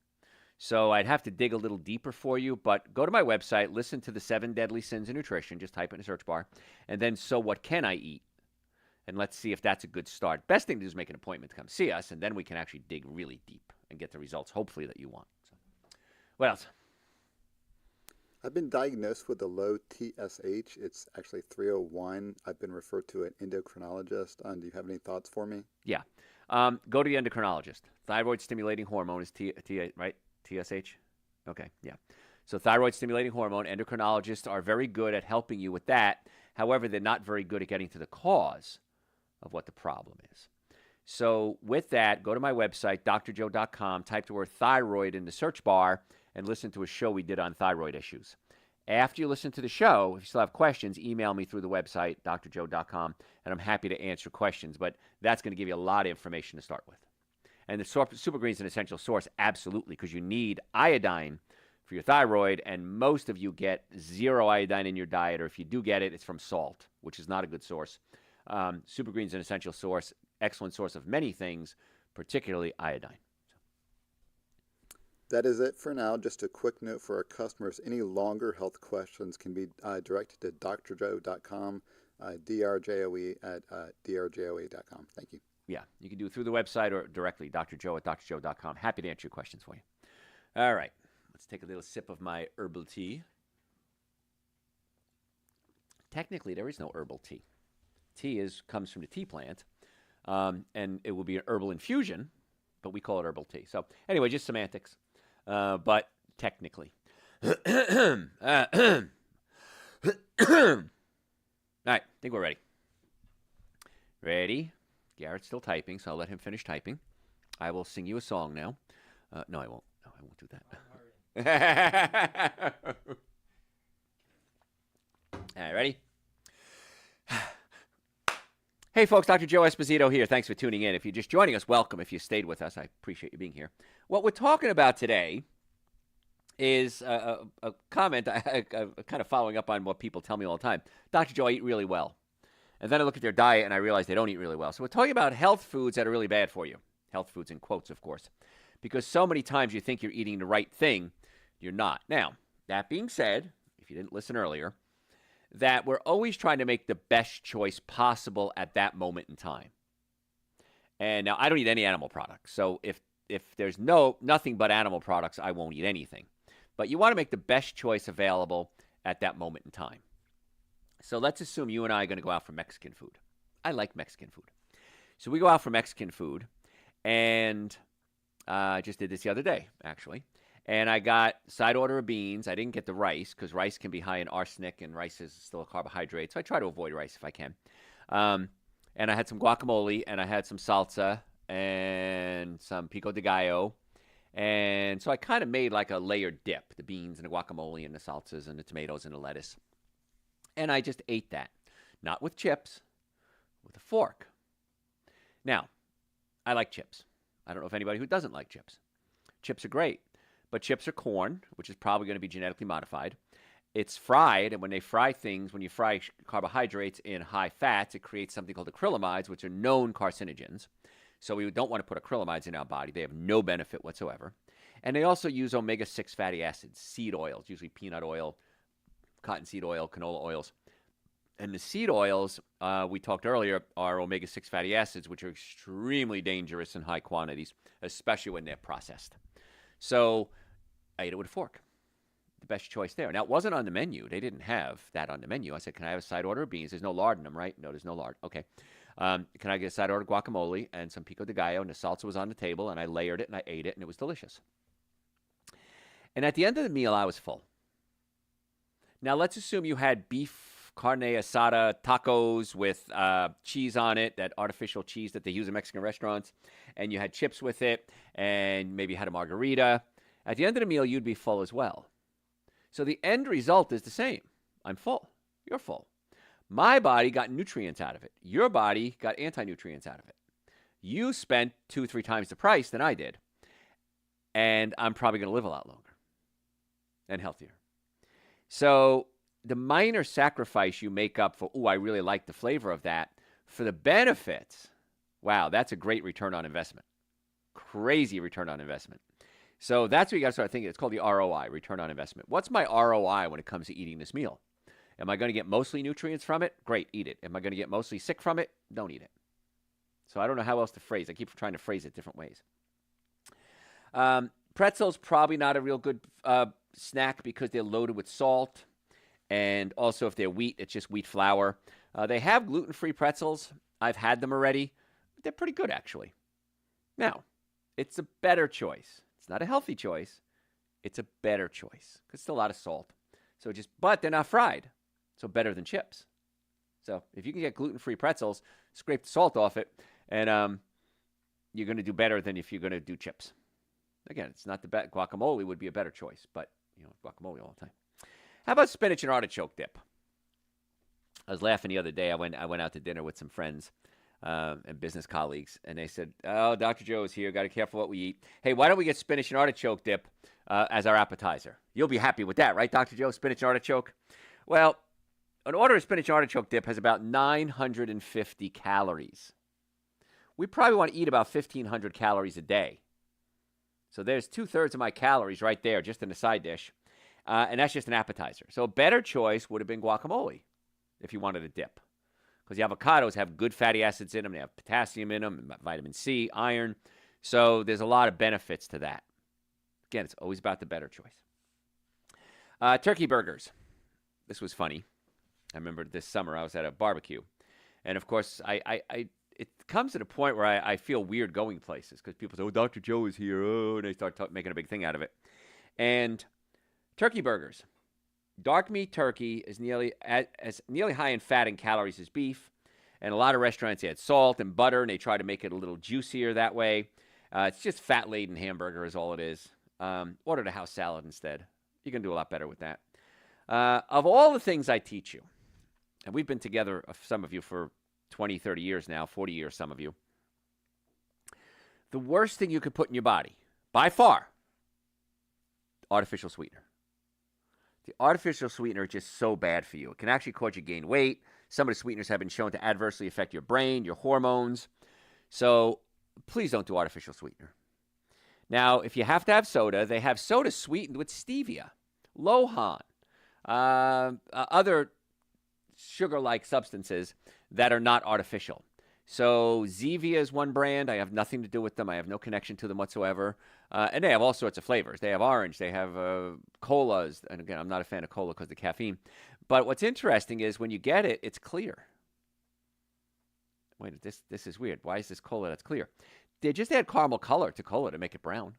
So I'd have to dig a little deeper for you, but go to my website, listen to the 7 Deadly Sins of Nutrition, just type it in the search bar, and then so what can I eat? And let's see if that's a good start. Best thing to do is make an appointment to come see us, and then we can actually dig really deep and get the results, hopefully, that you want. So, what else? I've been diagnosed with a low TSH. It's actually 301. I've been referred to an endocrinologist. Do you have any thoughts for me? Yeah. Go to the endocrinologist. Thyroid stimulating hormone is right? TSH? Okay, yeah. So thyroid stimulating hormone, endocrinologists are very good at helping you with that. However, they're not very good at getting to the cause of what the problem is. So with that, go to my website, drjoe.com, type the word thyroid in the search bar, and listen to a show we did on thyroid issues. After you listen to the show, if you still have questions, email me through the website, drjoe.com, and I'm happy to answer questions. But that's going to give you a lot of information to start with. And the Super Green is an essential source, absolutely, because you need iodine for your thyroid, and most of you get 0 iodine in your diet, or if you do get it, it's from salt, which is not a good source. Super Green is an essential source, excellent source of many things, particularly iodine. That is it for now. Just a quick note for our customers. Any longer health questions can be directed to drjoe.com, drjoe at drjoe.com. Thank you. Yeah, you can do it through the website or directly, drjoe at drjoe.com. Happy to answer your questions for you. All right, let's take a little sip of my herbal tea. Technically, there is no herbal tea. Tea comes from the tea plant, and it will be an herbal infusion, but we call it herbal tea. So anyway, just semantics, but technically. All right, I think we're ready. Ready? Garrett's still typing, so I'll let him finish typing. I will sing you a song now. No, I won't. No, I won't do that. All right, ready? Hey, folks, Dr. Joe Esposito here. Thanks for tuning in. If you're just joining us, welcome. If you stayed with us, I appreciate you being here. What we're talking about today is a comment, kind of following up on what people tell me all the time. Dr. Joe, I eat really well. And then I look at their diet and I realize they don't eat really well. So we're talking about health foods that are really bad for you. Health foods in quotes, of course. Because so many times you think you're eating the right thing, you're not. Now, that being said, if you didn't listen earlier, that we're always trying to make the best choice possible at that moment in time. And now I don't eat any animal products. So if there's nothing but animal products, I won't eat anything. But you want to make the best choice available at that moment in time. So let's assume you and I are going to go out for Mexican food. I like Mexican food. So we go out for Mexican food, and I just did this the other day, actually. And I got side order of beans. I didn't get the rice because rice can be high in arsenic, and rice is still a carbohydrate. So I try to avoid rice if I can. And I had some guacamole, and I had some salsa, and some pico de gallo. And so I kind of made like a layered dip, the beans and the guacamole and the salsas and the tomatoes and the lettuce. And I just ate that, not with chips, with a fork. Now, I like chips. I don't know if anybody who doesn't like chips. Chips are great, but chips are corn, which is probably going to be genetically modified. It's fried, and when they fry things, when you fry carbohydrates in high fats, it creates something called acrylamides, which are known carcinogens. So we don't want to put acrylamides in our body. They have no benefit whatsoever. And they also use omega-6 fatty acids, seed oils, usually peanut oil, cottonseed oil, canola oils. And the seed oils, we talked earlier, are omega-6 fatty acids, which are extremely dangerous in high quantities, especially when they're processed. So I ate it with a fork. The best choice there. Now, it wasn't on the menu. They didn't have that on the menu. I said, can I have a side order of beans? There's no lard in them, right? No, there's no lard. Okay. Can I get a side order of guacamole and some pico de gallo? And the salsa was on the table, and I layered it, and I ate it, and it was delicious. And at the end of the meal, I was full. Now, let's assume you had beef carne asada tacos with cheese on it, that artificial cheese that they use in Mexican restaurants, and you had chips with it, and maybe you had a margarita. At the end of the meal, you'd be full as well. So the end result is the same. I'm full. You're full. My body got nutrients out of it. Your body got anti-nutrients out of it. You spent 2-3 times the price than I did. and I'm probably going to live a lot longer and healthier. So the minor sacrifice you make up for, I really like the flavor of that, for the benefits, wow, that's a great return on investment. Crazy return on investment. So that's what you got to start thinking. It's called the ROI, return on investment. What's my ROI when it comes to eating this meal? Am I going to get mostly nutrients from it? Great, eat it. Am I going to get mostly sick from it? Don't eat it. So I don't know how else to phrase. I keep trying to phrase it different ways. Pretzels, probably not a real good snack because they're loaded with salt. And also, if they're wheat, it's just wheat flour. They have gluten-free pretzels. I've had them already. They're pretty good, actually. Now, it's a better choice. It's not a healthy choice. It's a better choice because it's a lot of salt. But they're not fried, so better than chips. So if you can get gluten-free pretzels, scrape the salt off it, and you're going to do better than if you're going to do chips. Again, it's not the best. Guacamole would be a better choice, but guacamole all the time. How about spinach and artichoke dip? I was laughing the other day. I went out to dinner with some friends and business colleagues, and they said, "Oh, Dr. Joe is here. Got to be careful what we eat. Hey, why don't we get spinach and artichoke dip as our appetizer? You'll be happy with that, right, Dr. Joe? Spinach and artichoke." Well, an order of spinach and artichoke dip has about 950 calories. We probably want to eat about 1,500 calories a day. So there's 2/3 of my calories right there, just in a side dish. And that's just an appetizer. So a better choice would have been guacamole if you wanted a dip. Because the avocados have good fatty acids in them. They have potassium in them, vitamin C, iron. So there's a lot of benefits to that. Again, it's always about the better choice. Turkey burgers. This was funny. I remember this summer I was at a barbecue. And, of course, it comes to the point where I feel weird going places because people say, "Oh, Dr. Joe is here." Oh, and they start making a big thing out of it. And turkey burgers. Dark meat turkey is nearly high in fat and calories as beef. And a lot of restaurants add salt and butter, and they try to make it a little juicier that way. It's just fat-laden hamburger is all it is. Order the house salad instead. You can do a lot better with that. Of all the things I teach you, and we've been together, some of you, for 20, 30 years now, 40 years, some of you. The worst thing you could put in your body, by far, artificial sweetener. The artificial sweetener is just so bad for you. It can actually cause you gain weight. Some of the sweeteners have been shown to adversely affect your brain, your hormones. So please don't do artificial sweetener. Now, if you have to have soda, they have soda sweetened with stevia, Lohan, other sugar-like substances that are not artificial. So Zevia is one brand. I have nothing to do with them. I have no connection to them whatsoever. And they have all sorts of flavors. They have orange. They have colas. And again, I'm not a fan of cola because of the caffeine. But what's interesting is when you get it, it's clear. Wait, this is weird. Why is this cola that's clear? They just add caramel color to cola to make it brown.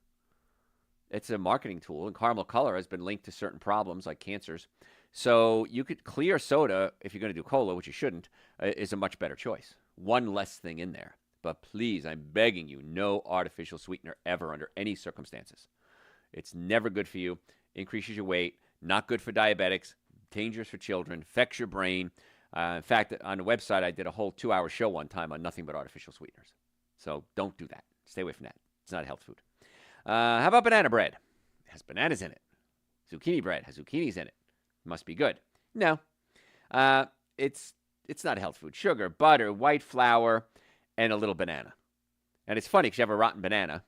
It's a marketing tool, and caramel color has been linked to certain problems like cancers. So you could clear soda, if you're going to do cola, which you shouldn't, is a much better choice. One less thing in there. But please, I'm begging you, no artificial sweetener ever under any circumstances. It's never good for you, increases your weight, not good for diabetics, dangerous for children, affects your brain. In fact, on the website, I did a whole 2-hour show one time on nothing but artificial sweeteners. So don't do that. Stay away from that. It's not a health food. How about banana bread? It has bananas in it. Zucchini bread has zucchinis in it. Must be good. No. It's not a health food. Sugar, butter, white flour, and a little banana. And it's funny because you have a rotten banana.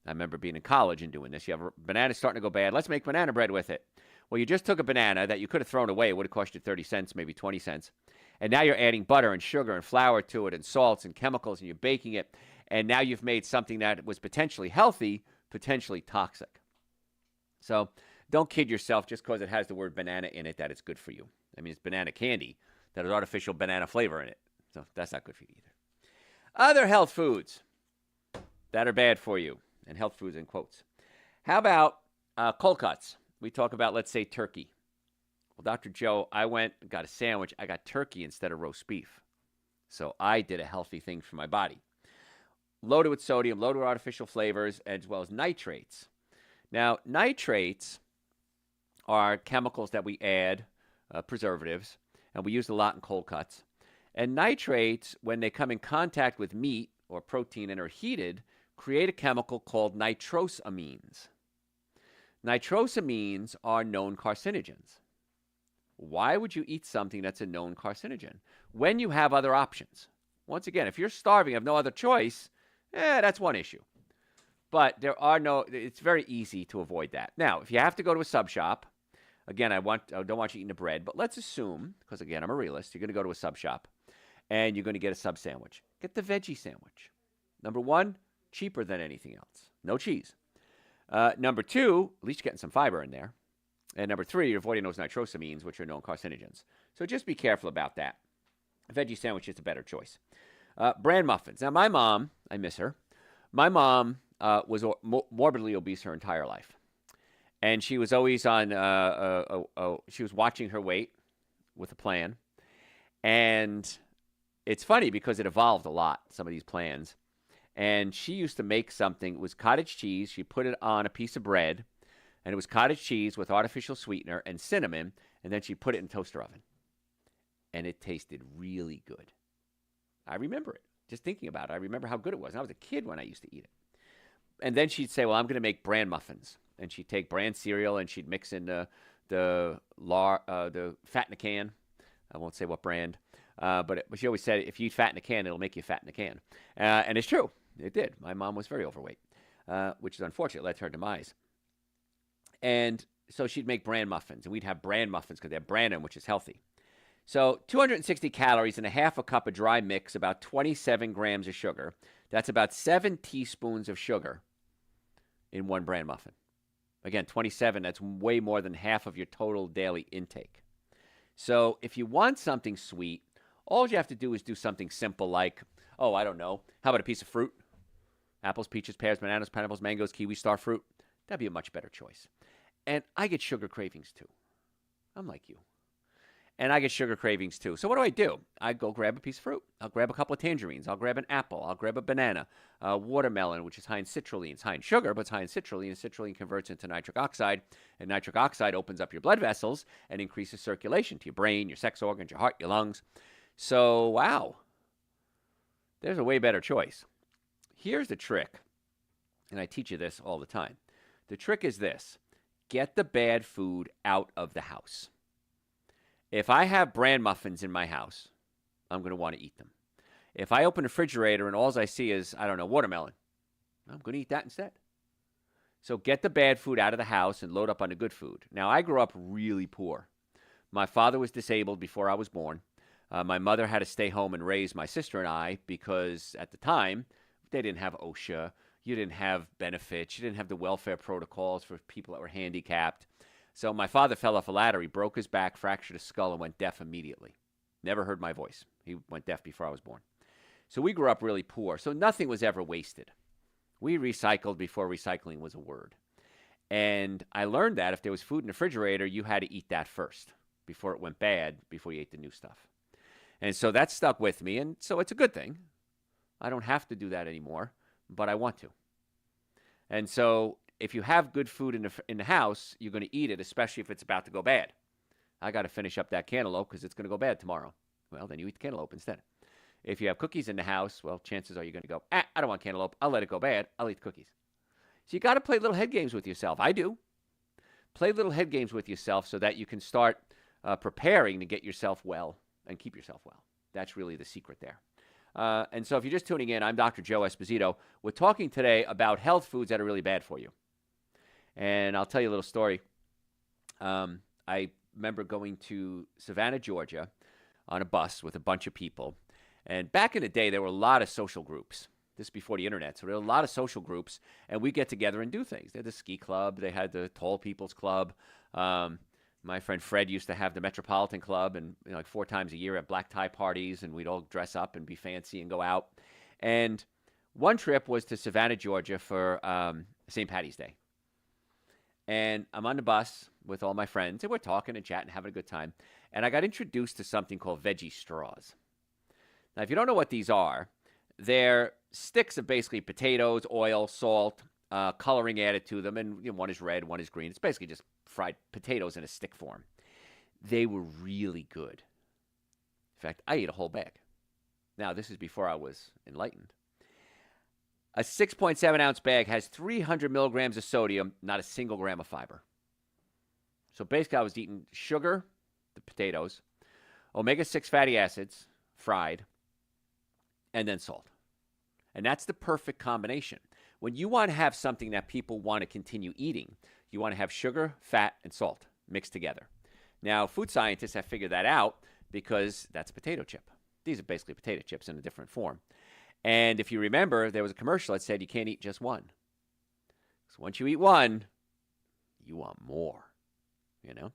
I remember being in college and doing this. You have a banana starting to go bad. Let's make banana bread with it. Well, you just took a banana that you could have thrown away. It would have cost you 30 cents, maybe 20 cents. And now you're adding butter and sugar and flour to it and salts and chemicals, and you're baking it. And now you've made something that was potentially healthy, potentially toxic. So don't kid yourself just because it has the word banana in it that it's good for you. I mean, it's banana candy that has artificial banana flavor in it. So that's not good for you either. Other health foods that are bad for you, and health foods in quotes. How about cold cuts? We talk about, let's say, turkey. Well, Dr. Joe, I went and got a sandwich. I got turkey instead of roast beef. So I did a healthy thing for my body. Loaded with sodium, loaded with artificial flavors, as well as nitrates. Now, nitrates are chemicals that we add, preservatives, and we use a lot in cold cuts. And nitrates, when they come in contact with meat or protein and are heated, create a chemical called nitrosamines. Nitrosamines are known carcinogens. Why would you eat something that's a known carcinogen when you have other options? Once again, if you're starving, have no other choice, that's one issue. But it's very easy to avoid that. Now, if you have to go to a sub shop, again, I don't want you eating the bread, but let's assume, because again, I'm a realist, you're going to go to a sub shop and you're going to get a sub sandwich. Get the veggie sandwich. Number one, cheaper than anything else. No cheese. Number two, at least you're getting some fiber in there. And number three, you're avoiding those nitrosamines, which are known carcinogens. So just be careful about that. A veggie sandwich is a better choice. Bran muffins. Now, my mom, I miss her. My mom was morbidly obese her entire life. And she was always on, she was watching her weight with a plan. And it's funny because it evolved a lot, some of these plans. And she used to make something, it was cottage cheese. She put it on a piece of bread. And it was cottage cheese with artificial sweetener and cinnamon, and then she put it in a toaster oven. And it tasted really good. I remember it. Just thinking about it, I remember how good it was. And I was a kid when I used to eat it. And then she'd say, well, I'm going to make bran muffins. And she'd take bran cereal, and she'd mix in the fat in a can. I won't say what brand. But she always said, if you eat fat in a can, it'll make you fat in a can. And it's true. It did. My mom was very overweight, which is unfortunate. It led to her demise. And so she'd make bran muffins, and we'd have bran muffins because they have bran in, which is healthy. So 260 calories and a half a cup of dry mix, about 27 grams of sugar. That's about 7 teaspoons of sugar in one bran muffin. Again, 27, that's way more than half of your total daily intake. So if you want something sweet, all you have to do is do something simple like, oh, I don't know, how about a piece of fruit? Apples, peaches, pears, bananas, pineapples, mangoes, kiwi, star fruit. That'd be a much better choice. And I get sugar cravings too. I'm like you. And I get sugar cravings too. So what do? I go grab a piece of fruit. I'll grab a couple of tangerines. I'll grab an apple. I'll grab a banana. Watermelon, which is high in citrulline. It's high in sugar, but it's high in citrulline. And citrulline converts into nitric oxide. And nitric oxide opens up your blood vessels and increases circulation to your brain, your sex organs, your heart, your lungs. So, wow. There's a way better choice. Here's the trick. And I teach you this all the time. The trick is this. Get the bad food out of the house. If I have bran muffins in my house, I'm going to want to eat them. If I open the refrigerator and all I see is, I don't know, watermelon, I'm going to eat that instead. So get the bad food out of the house and load up on the good food. Now, I grew up really poor. My father was disabled before I was born. My mother had to stay home and raise my sister and I because at the time, they didn't have OSHA. You didn't have benefits. You didn't have the welfare protocols for people that were handicapped. So my father fell off a ladder. He broke his back, fractured his skull, and went deaf immediately. Never heard my voice. He went deaf before I was born. So we grew up really poor. So nothing was ever wasted. We recycled before recycling was a word. And I learned that if there was food in the refrigerator, you had to eat that first before it went bad, before you ate the new stuff. And so that stuck with me. And so it's a good thing. I don't have to do that anymore, but I want to. And so if you have good food in the house, you're going to eat it, especially if it's about to go bad. I got to finish up that cantaloupe because it's going to go bad tomorrow. Well, then you eat the cantaloupe instead. If you have cookies in the house, well, chances are you're going to go, I don't want cantaloupe. I'll let it go bad. I'll eat the cookies. So you got to play little head games with yourself. I do. Play little head games with yourself so that you can start preparing to get yourself well and keep yourself well. That's really the secret there. And so if you're just tuning in, I'm Dr. Joe Esposito. We're talking today about health foods that are really bad for you. And I'll tell you a little story. I remember going to Savannah, Georgia on a bus with a bunch of people. And back in the day, there were a lot of social groups. This is before the internet. So there were a lot of social groups, and we get together and do things. They had the ski club. They had the tall people's club. My friend Fred used to have the Metropolitan Club, and like 4 times a year at black tie parties, and we'd all dress up and be fancy and go out. And one trip was to Savannah, Georgia for St. Patty's Day. And I'm on the bus with all my friends, and we're talking and chatting, having a good time. And I got introduced to something called veggie straws. Now, if you don't know what these are, they're sticks of basically potatoes, oil, salt, coloring added to them, and one is red, one is green. It's basically just fried potatoes in a stick form. They were really good. In fact, I ate a whole bag. Now, this is before I was enlightened. A 6.7-ounce bag has 300 milligrams of sodium, not a single gram of fiber. So basically, I was eating sugar, the potatoes, omega-6 fatty acids, fried, and then salt. And that's the perfect combination. When you want to have something that people want to continue eating, you want to have sugar, fat, and salt mixed together. Now, food scientists have figured that out because that's a potato chip. These are basically potato chips in a different form. And if you remember, there was a commercial that said you can't eat just one. So once you eat one, you want more, you know?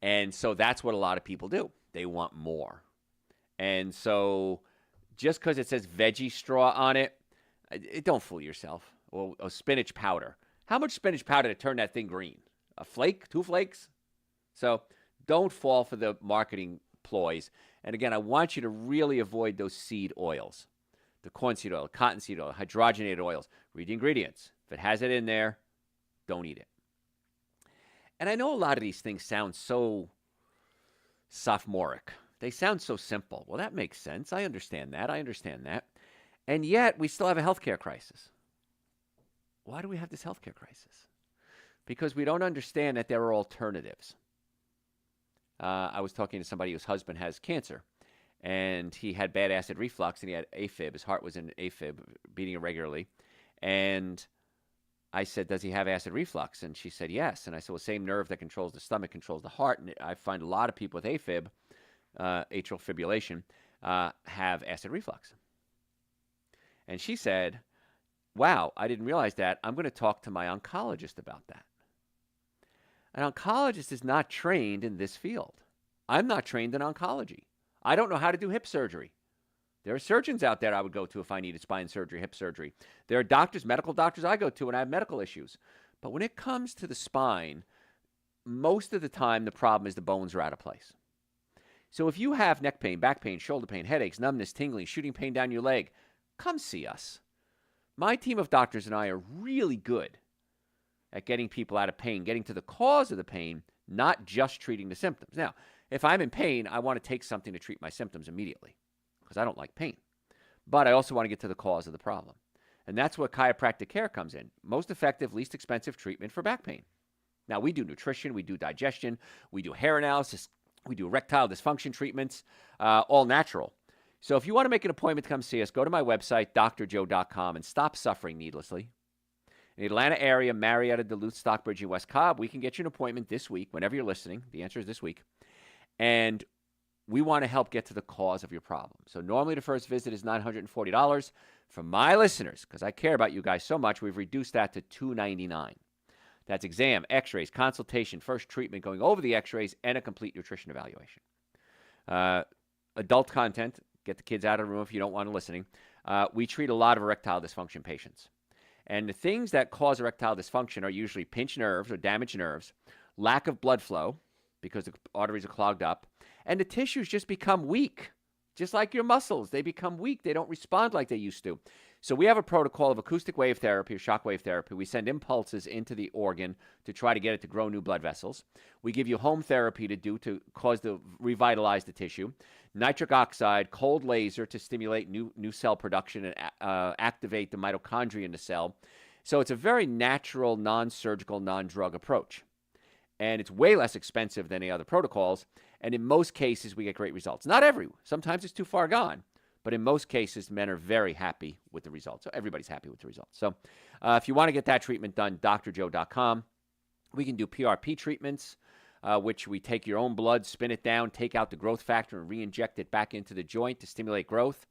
And so that's what a lot of people do. They want more. And so just because it says veggie straw on it, don't fool yourself. Or spinach powder. How much spinach powder to turn that thing green? A flake? 2 flakes? So don't fall for the marketing ploys. And again, I want you to really avoid those seed oils. The cornseed oil, cottonseed oil, hydrogenated oils. Read the ingredients. If it has it in there, don't eat it. And I know a lot of these things sound so sophomoric. They sound so simple. Well, that makes sense. I understand that. And yet, we still have a healthcare crisis. Why do we have this healthcare crisis? Because we don't understand that there are alternatives. I was talking to somebody whose husband has cancer, and he had bad acid reflux, and he had AFib. His heart was in AFib, beating irregularly. And I said, does he have acid reflux? And she said, yes. And I said, well, same nerve that controls the stomach controls the heart. And I find a lot of people with AFib, atrial fibrillation, have acid reflux. And she said, wow, I didn't realize that. I'm going to talk to my oncologist about that. An oncologist is not trained in this field. I'm not trained in oncology. I don't know how to do hip surgery. There are surgeons out there I would go to if I needed spine surgery, hip surgery. There are doctors, medical doctors I go to when I have medical issues. But when it comes to the spine, most of the time the problem is the bones are out of place. So if you have neck pain, back pain, shoulder pain, headaches, numbness, tingling, shooting pain down your leg, come see us. My team of doctors and I are really good at getting people out of pain, getting to the cause of the pain, not just treating the symptoms. Now, if I'm in pain, I want to take something to treat my symptoms immediately because I don't like pain. But I also want to get to the cause of the problem. And that's where chiropractic care comes in. Most effective, least expensive treatment for back pain. Now, we do nutrition, we do digestion, we do hair analysis, we do erectile dysfunction treatments, all natural. So if you want to make an appointment to come see us, go to my website, drjoe.com, and stop suffering needlessly. In the Atlanta area, Marietta, Duluth, Stockbridge, and West Cobb, we can get you an appointment this week, whenever you're listening. The answer is this week. And we want to help get to the cause of your problem. So normally the first visit is $940. For my listeners, because I care about you guys so much, we've reduced that to $299. That's exam, x-rays, consultation, first treatment, going over the x-rays, and a complete nutrition evaluation. Adult content, get the kids out of the room if you don't want them listening. We treat a lot of erectile dysfunction patients. And the things that cause erectile dysfunction are usually pinched nerves or damaged nerves, lack of blood flow because the arteries are clogged up, and the tissues just become weak. Just like your muscles, they become weak. They don't respond like they used to. So we have a protocol of acoustic wave therapy or shock wave therapy. We send impulses into the organ to try to get it to grow new blood vessels. We give you home therapy to revitalize the tissue. Nitric oxide, cold laser to stimulate new cell production and activate the mitochondria in the cell. So it's a very natural, non-surgical, non-drug approach. And it's way less expensive than any other protocols. And in most cases, we get great results. Not every. Sometimes it's too far gone. But in most cases, men are very happy with the results. So everybody's happy with the results. So if you want to get that treatment done, drjoe.com. We can do PRP treatments, which we take your own blood, spin it down, take out the growth factor, and re-inject it back into the joint to stimulate growth.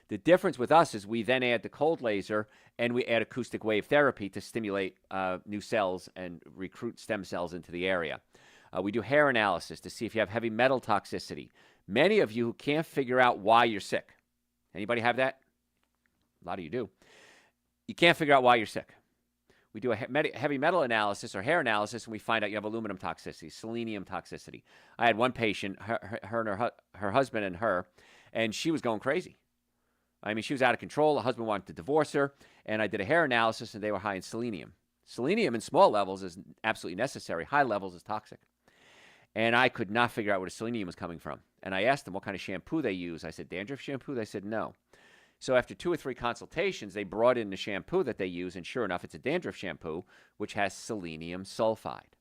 The difference with us is we then add the cold laser and we add acoustic wave therapy to stimulate new cells and recruit stem cells into the area. We do hair analysis to see if you have heavy metal toxicity. Many of you who can't figure out why you're sick. Anybody have that? A lot of you do. You can't figure out why you're sick. We do a heavy metal analysis or hair analysis, and we find out you have aluminum toxicity, selenium toxicity. I had one patient, her husband and her, and she was going crazy. I mean, she was out of control. The husband wanted to divorce her, and I did a hair analysis, and they were high in selenium. Selenium in small levels is absolutely necessary. High levels is toxic. And I could not figure out where the selenium was coming from. And I asked them what kind of shampoo they use. I said, dandruff shampoo? They said, no. So after 2 or 3 consultations, they brought in the shampoo that they use, and sure enough, it's a dandruff shampoo, which has selenium sulfide.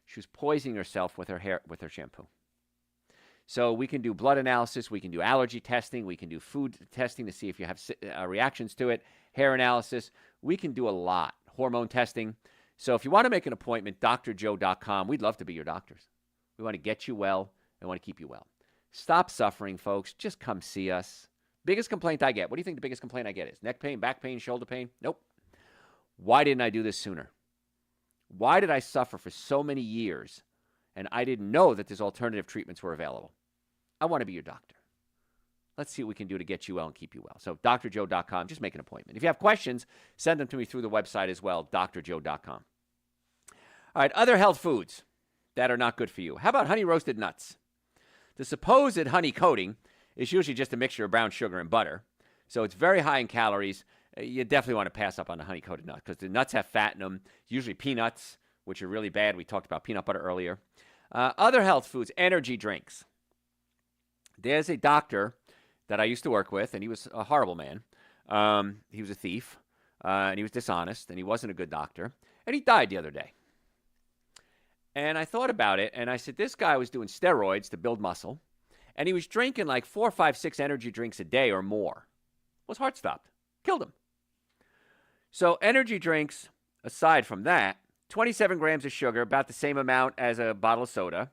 She was poisoning herself with her shampoo. So we can do blood analysis, we can do allergy testing, we can do food testing to see if you have reactions to it, hair analysis. We can do a lot, hormone testing. So if you want to make an appointment, drjoe.com. We'd love to be your doctors. We want to get you well and want to keep you well. Stop suffering, folks. Just come see us. Biggest complaint I get. What do you think the biggest complaint I get is? Neck pain, back pain, shoulder pain? Nope. Why didn't I do this sooner? Why did I suffer for so many years and I didn't know that these alternative treatments were available? I want to be your doctor. Let's see what we can do to get you well and keep you well. So drjoe.com, just make an appointment. If you have questions, send them to me through the website as well, drjoe.com. All right, other health foods that are not good for you. How about honey roasted nuts? The supposed honey coating is usually just a mixture of brown sugar and butter, so it's very high in calories. You definitely want to pass up on the honey-coated nut because the nuts have fat in them, usually peanuts, which are really bad. We talked about peanut butter earlier. Other health foods, energy drinks. There's a doctor that I used to work with, and he was a horrible man. He was a thief, and he was dishonest, and he wasn't a good doctor, and he died the other day. And I thought about it, and I said, this guy was doing steroids to build muscle, and he was drinking like 4, 5, 6 energy drinks a day or more. Well, his heart stopped. Killed him. So energy drinks, aside from that, 27 grams of sugar, about the same amount as a bottle of soda,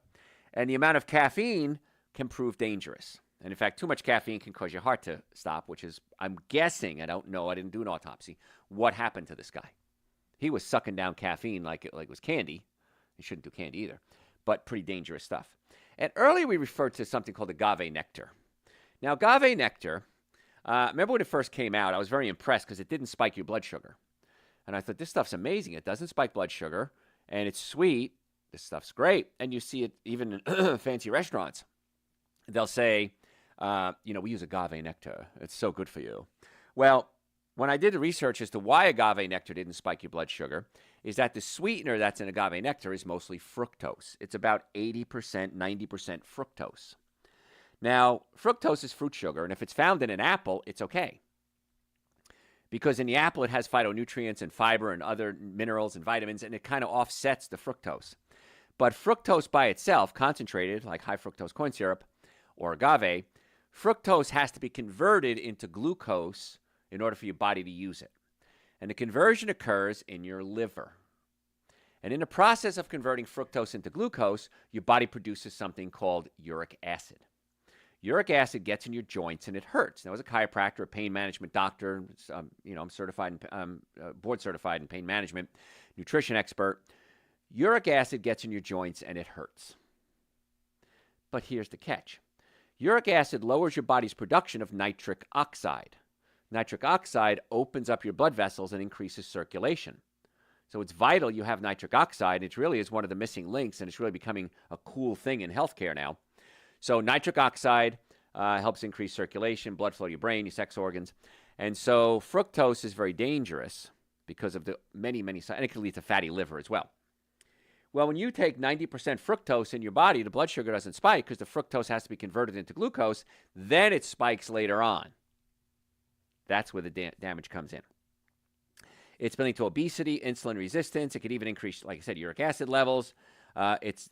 and the amount of caffeine can prove dangerous. And in fact, too much caffeine can cause your heart to stop, which is, I'm guessing, I don't know, I didn't do an autopsy, what happened to this guy. He was sucking down caffeine like it was candy. You shouldn't do candy either, but pretty dangerous stuff. And earlier we referred to something called agave nectar. Now, agave nectar, remember when it first came out, I was very impressed because it didn't spike your blood sugar. And I thought, this stuff's amazing. It doesn't spike blood sugar, and it's sweet. This stuff's great. And you see it even in fancy restaurants. They'll say, we use agave nectar. It's so good for you. Well, when I did the research as to why agave nectar didn't spike your blood sugar, is that the sweetener that's in agave nectar is mostly fructose. It's about 80%, 90% fructose. Now, fructose is fruit sugar, and if it's found in an apple, it's okay. Because in the apple, it has phytonutrients and fiber and other minerals and vitamins, and it kind of offsets the fructose. But fructose by itself, concentrated, like high fructose corn syrup or agave, fructose has to be converted into glucose in order for your body to use it. And the conversion occurs in your liver. And in the process of converting fructose into glucose, your body produces something called uric acid. Uric acid gets in your joints and it hurts. Now, as a chiropractor, a pain management doctor, I'm certified, board certified in pain management, nutrition expert. Uric acid gets in your joints and it hurts. But here's the catch. Uric acid lowers your body's production of nitric oxide. Nitric oxide opens up your blood vessels and increases circulation. So it's vital you have nitric oxide. It really is one of the missing links, and it's really becoming a cool thing in healthcare now. So nitric oxide helps increase circulation, blood flow to your brain, your sex organs. And so fructose is very dangerous because of the many, and it can lead to fatty liver as well. Well, when you take 90% fructose in your body, the blood sugar doesn't spike because the fructose has to be converted into glucose. Then it spikes later on. That's where the damage comes in. It's been linked to obesity, insulin resistance. It could even increase, like I said, uric acid levels,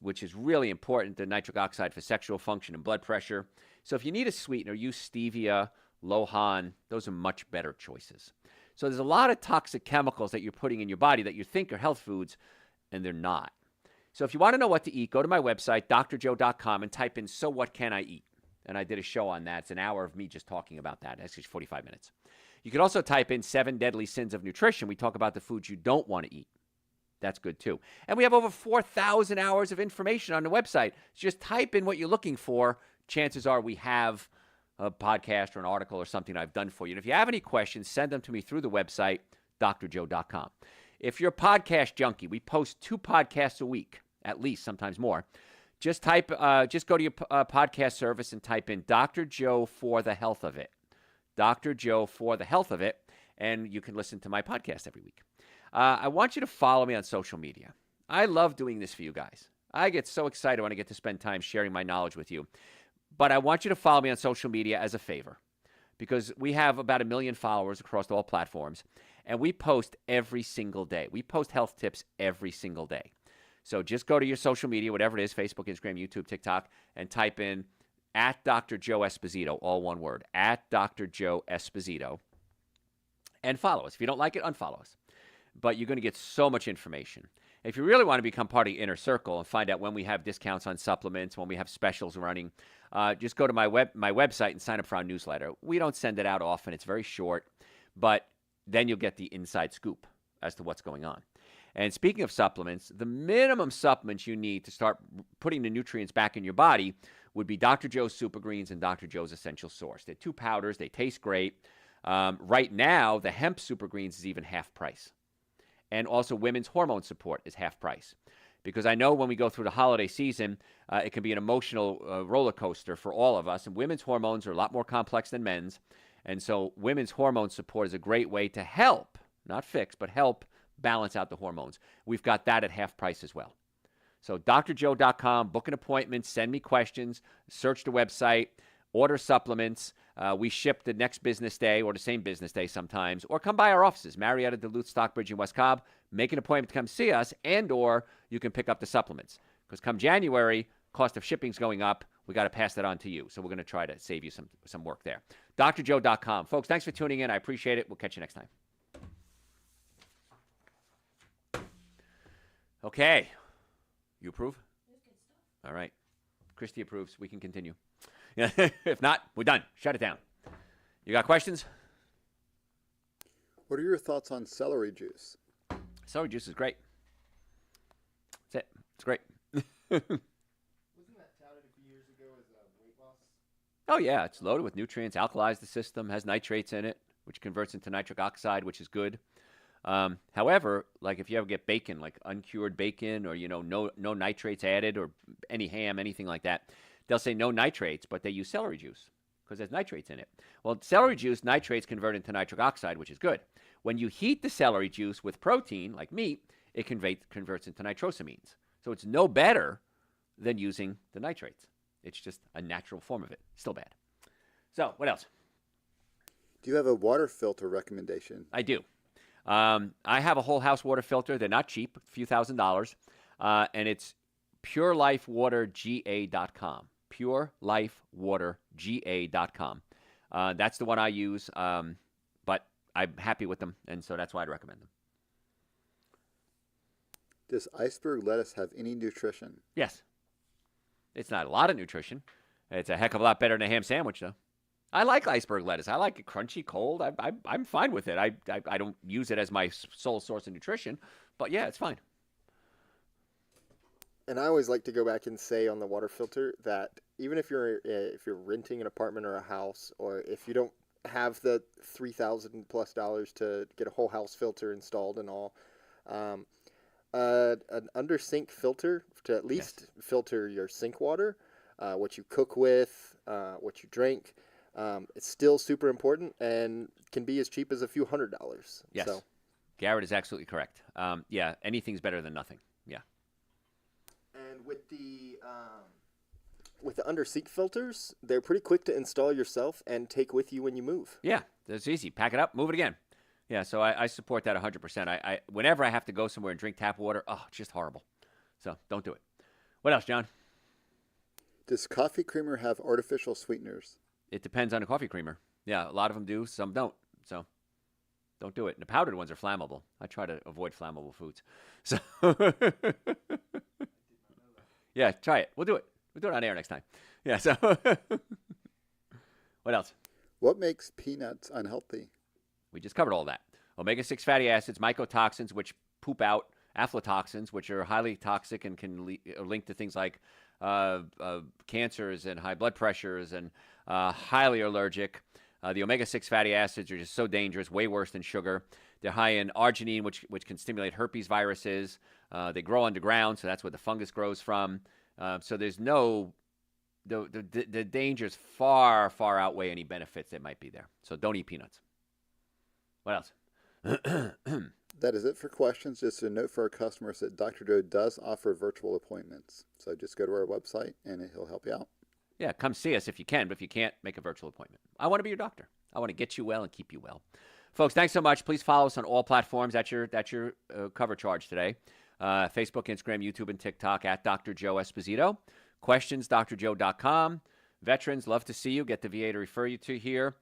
which is really important, the nitric oxide for sexual function and blood pressure. So if you need a sweetener, use stevia, Lohan. Those are much better choices. So there's a lot of toxic chemicals that you're putting in your body that you think are health foods, and they're not. So if you want to know what to eat, go to my website, drjoe.com, and type in, so what can I eat? And I did a show on that. It's an hour of me just talking about that. Actually, 45 minutes. You can also type in 7 deadly sins of nutrition. We talk about the foods you don't want to eat. That's good too. And we have over 4,000 hours of information on the website. Just type in what you're looking for. Chances are we have a podcast or an article or something I've done for you. And if you have any questions, send them to me through the website, drjoe.com. If you're a podcast junkie, we post 2 podcasts a week, at least, sometimes more. Just go to your podcast service and type in Dr. Joe for the health of it. Dr. Joe for the health of it, and you can listen to my podcast every week. I want you to follow me on social media. I love doing this for you guys. I get so excited when I get to spend time sharing my knowledge with you. But I want you to follow me on social media as a favor, because we have about 1 million followers across all platforms, and we post every single day. We post health tips every single day. So just go to your social media, whatever it is, Facebook, Instagram, YouTube, TikTok, and type in at Dr. Joe Esposito, all one word, at Dr. Joe Esposito, and follow us. If you don't like it, unfollow us. But you're going to get so much information. If you really want to become part of the inner circle and find out when we have discounts on supplements, when we have specials running, just go to my website and sign up for our newsletter. We don't send it out often. It's very short, but then you'll get the inside scoop as to what's going on. And speaking of supplements, the minimum supplements you need to start putting the nutrients back in your body would be Dr. Joe's Super Greens and Dr. Joe's Essential Source. They're 2 powders. They taste great. Right now, the hemp Super Greens is even half price. And also women's hormone support is half price. Because I know when we go through the holiday season, it can be an emotional roller coaster for all of us. And women's hormones are a lot more complex than men's. And so women's hormone support is a great way to help, not fix, but help balance out the hormones. We've got that at half price as well. So drjoe.com, book an appointment, send me questions, search the website, order supplements. We ship the next business day or the same business day sometimes, or come by our offices, Marietta, Duluth, Stockbridge, and West Cobb. Make an appointment to come see us, and or you can pick up the supplements. Because come January, cost of shipping's going up. We got to pass that on to you. So we're going to try to save you some work there. drjoe.com. Folks, thanks for tuning in. I appreciate it. We'll catch you next time. Okay. You approve? All right. Christy approves. We can continue. If not, we're done. Shut it down. You got questions? What are your thoughts on celery juice? Celery juice is great. That's it. It's great. Wasn't that touted a few years ago as a weight loss? Oh, yeah. It's loaded with nutrients, alkalizes the system, has nitrates in it, which converts into nitric oxide, which is good. However, like if you ever get bacon, like uncured bacon or, no nitrates added or any ham, anything like that, they'll say no nitrates, but they use celery juice because there's nitrates in it. Well, celery juice, nitrates convert into nitric oxide, which is good. When you heat the celery juice with protein, like meat, it converts into nitrosamines. So it's no better than using the nitrates. It's just a natural form of it. Still bad. So what else? Do you have a water filter recommendation? I do. I have a whole house water filter. They're not cheap, a few $1,000s. And it's purelifewaterga.com. Purelifewaterga.com. That's the one I use, but I'm happy with them, and so that's why I'd recommend them. Does iceberg lettuce have any nutrition? Yes. It's not a lot of nutrition. It's a heck of a lot better than a ham sandwich, though. I like iceberg lettuce. I like it crunchy, cold. I'm fine with it. I don't use it as my sole source of nutrition, but yeah, it's fine. And I always like to go back and say on the water filter that even if you're renting an apartment or a house, or if you don't have the $3,000+ to get a whole house filter installed and all, an under sink filter to at least filter your sink water, what you cook with, what you drink. It's still super important and can be as cheap as a few $100s. Yes. So. Garrett is absolutely correct. Yeah, anything's better than nothing. Yeah. And with the under sink filters, they're pretty quick to install yourself and take with you when you move. Yeah, that's easy. Pack it up, move it again. Yeah, so I support that 100%. I whenever I have to go somewhere and drink tap water, it's just horrible. So don't do it. What else, John? Does coffee creamer have artificial sweeteners? It depends on the coffee creamer. Yeah, a lot of them do, some don't. So don't do it. And the powdered ones are flammable. I try to avoid flammable foods. So yeah, try it. We'll do it. We'll do it on air next time. Yeah, so what else? What makes peanuts unhealthy? We just covered all that. Omega-6 fatty acids, mycotoxins, which poop out, aflatoxins, which are highly toxic and can link to things like cancers and high blood pressures and highly allergic. The omega-6 fatty acids are just so dangerous, way worse than sugar. They're high in arginine, which can stimulate herpes viruses. They grow underground, so that's where the fungus grows from. So there's no the dangers far outweigh any benefits that might be there. So don't eat peanuts. What else? That is it for questions. Just a note for our customers that Dr. Joe does offer virtual appointments. So just go to our website and he'll help you out. Yeah, come see us if you can, but if you can't, make a virtual appointment. I want to be your doctor. I want to get you well and keep you well. Folks, thanks so much. Please follow us on all platforms. That's your cover charge today. Facebook, Instagram, YouTube, and TikTok at Dr. Joe Esposito. Questions, drjoe.com. Veterans, love to see you. Get the VA to refer you to here.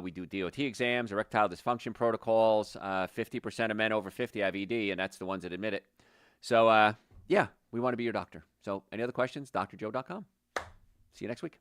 We do DOT exams, erectile dysfunction protocols. 50% of men over 50 have ED, and that's the ones that admit it. So, yeah, we want to be your doctor. So any other questions, drjoe.com. See you next week.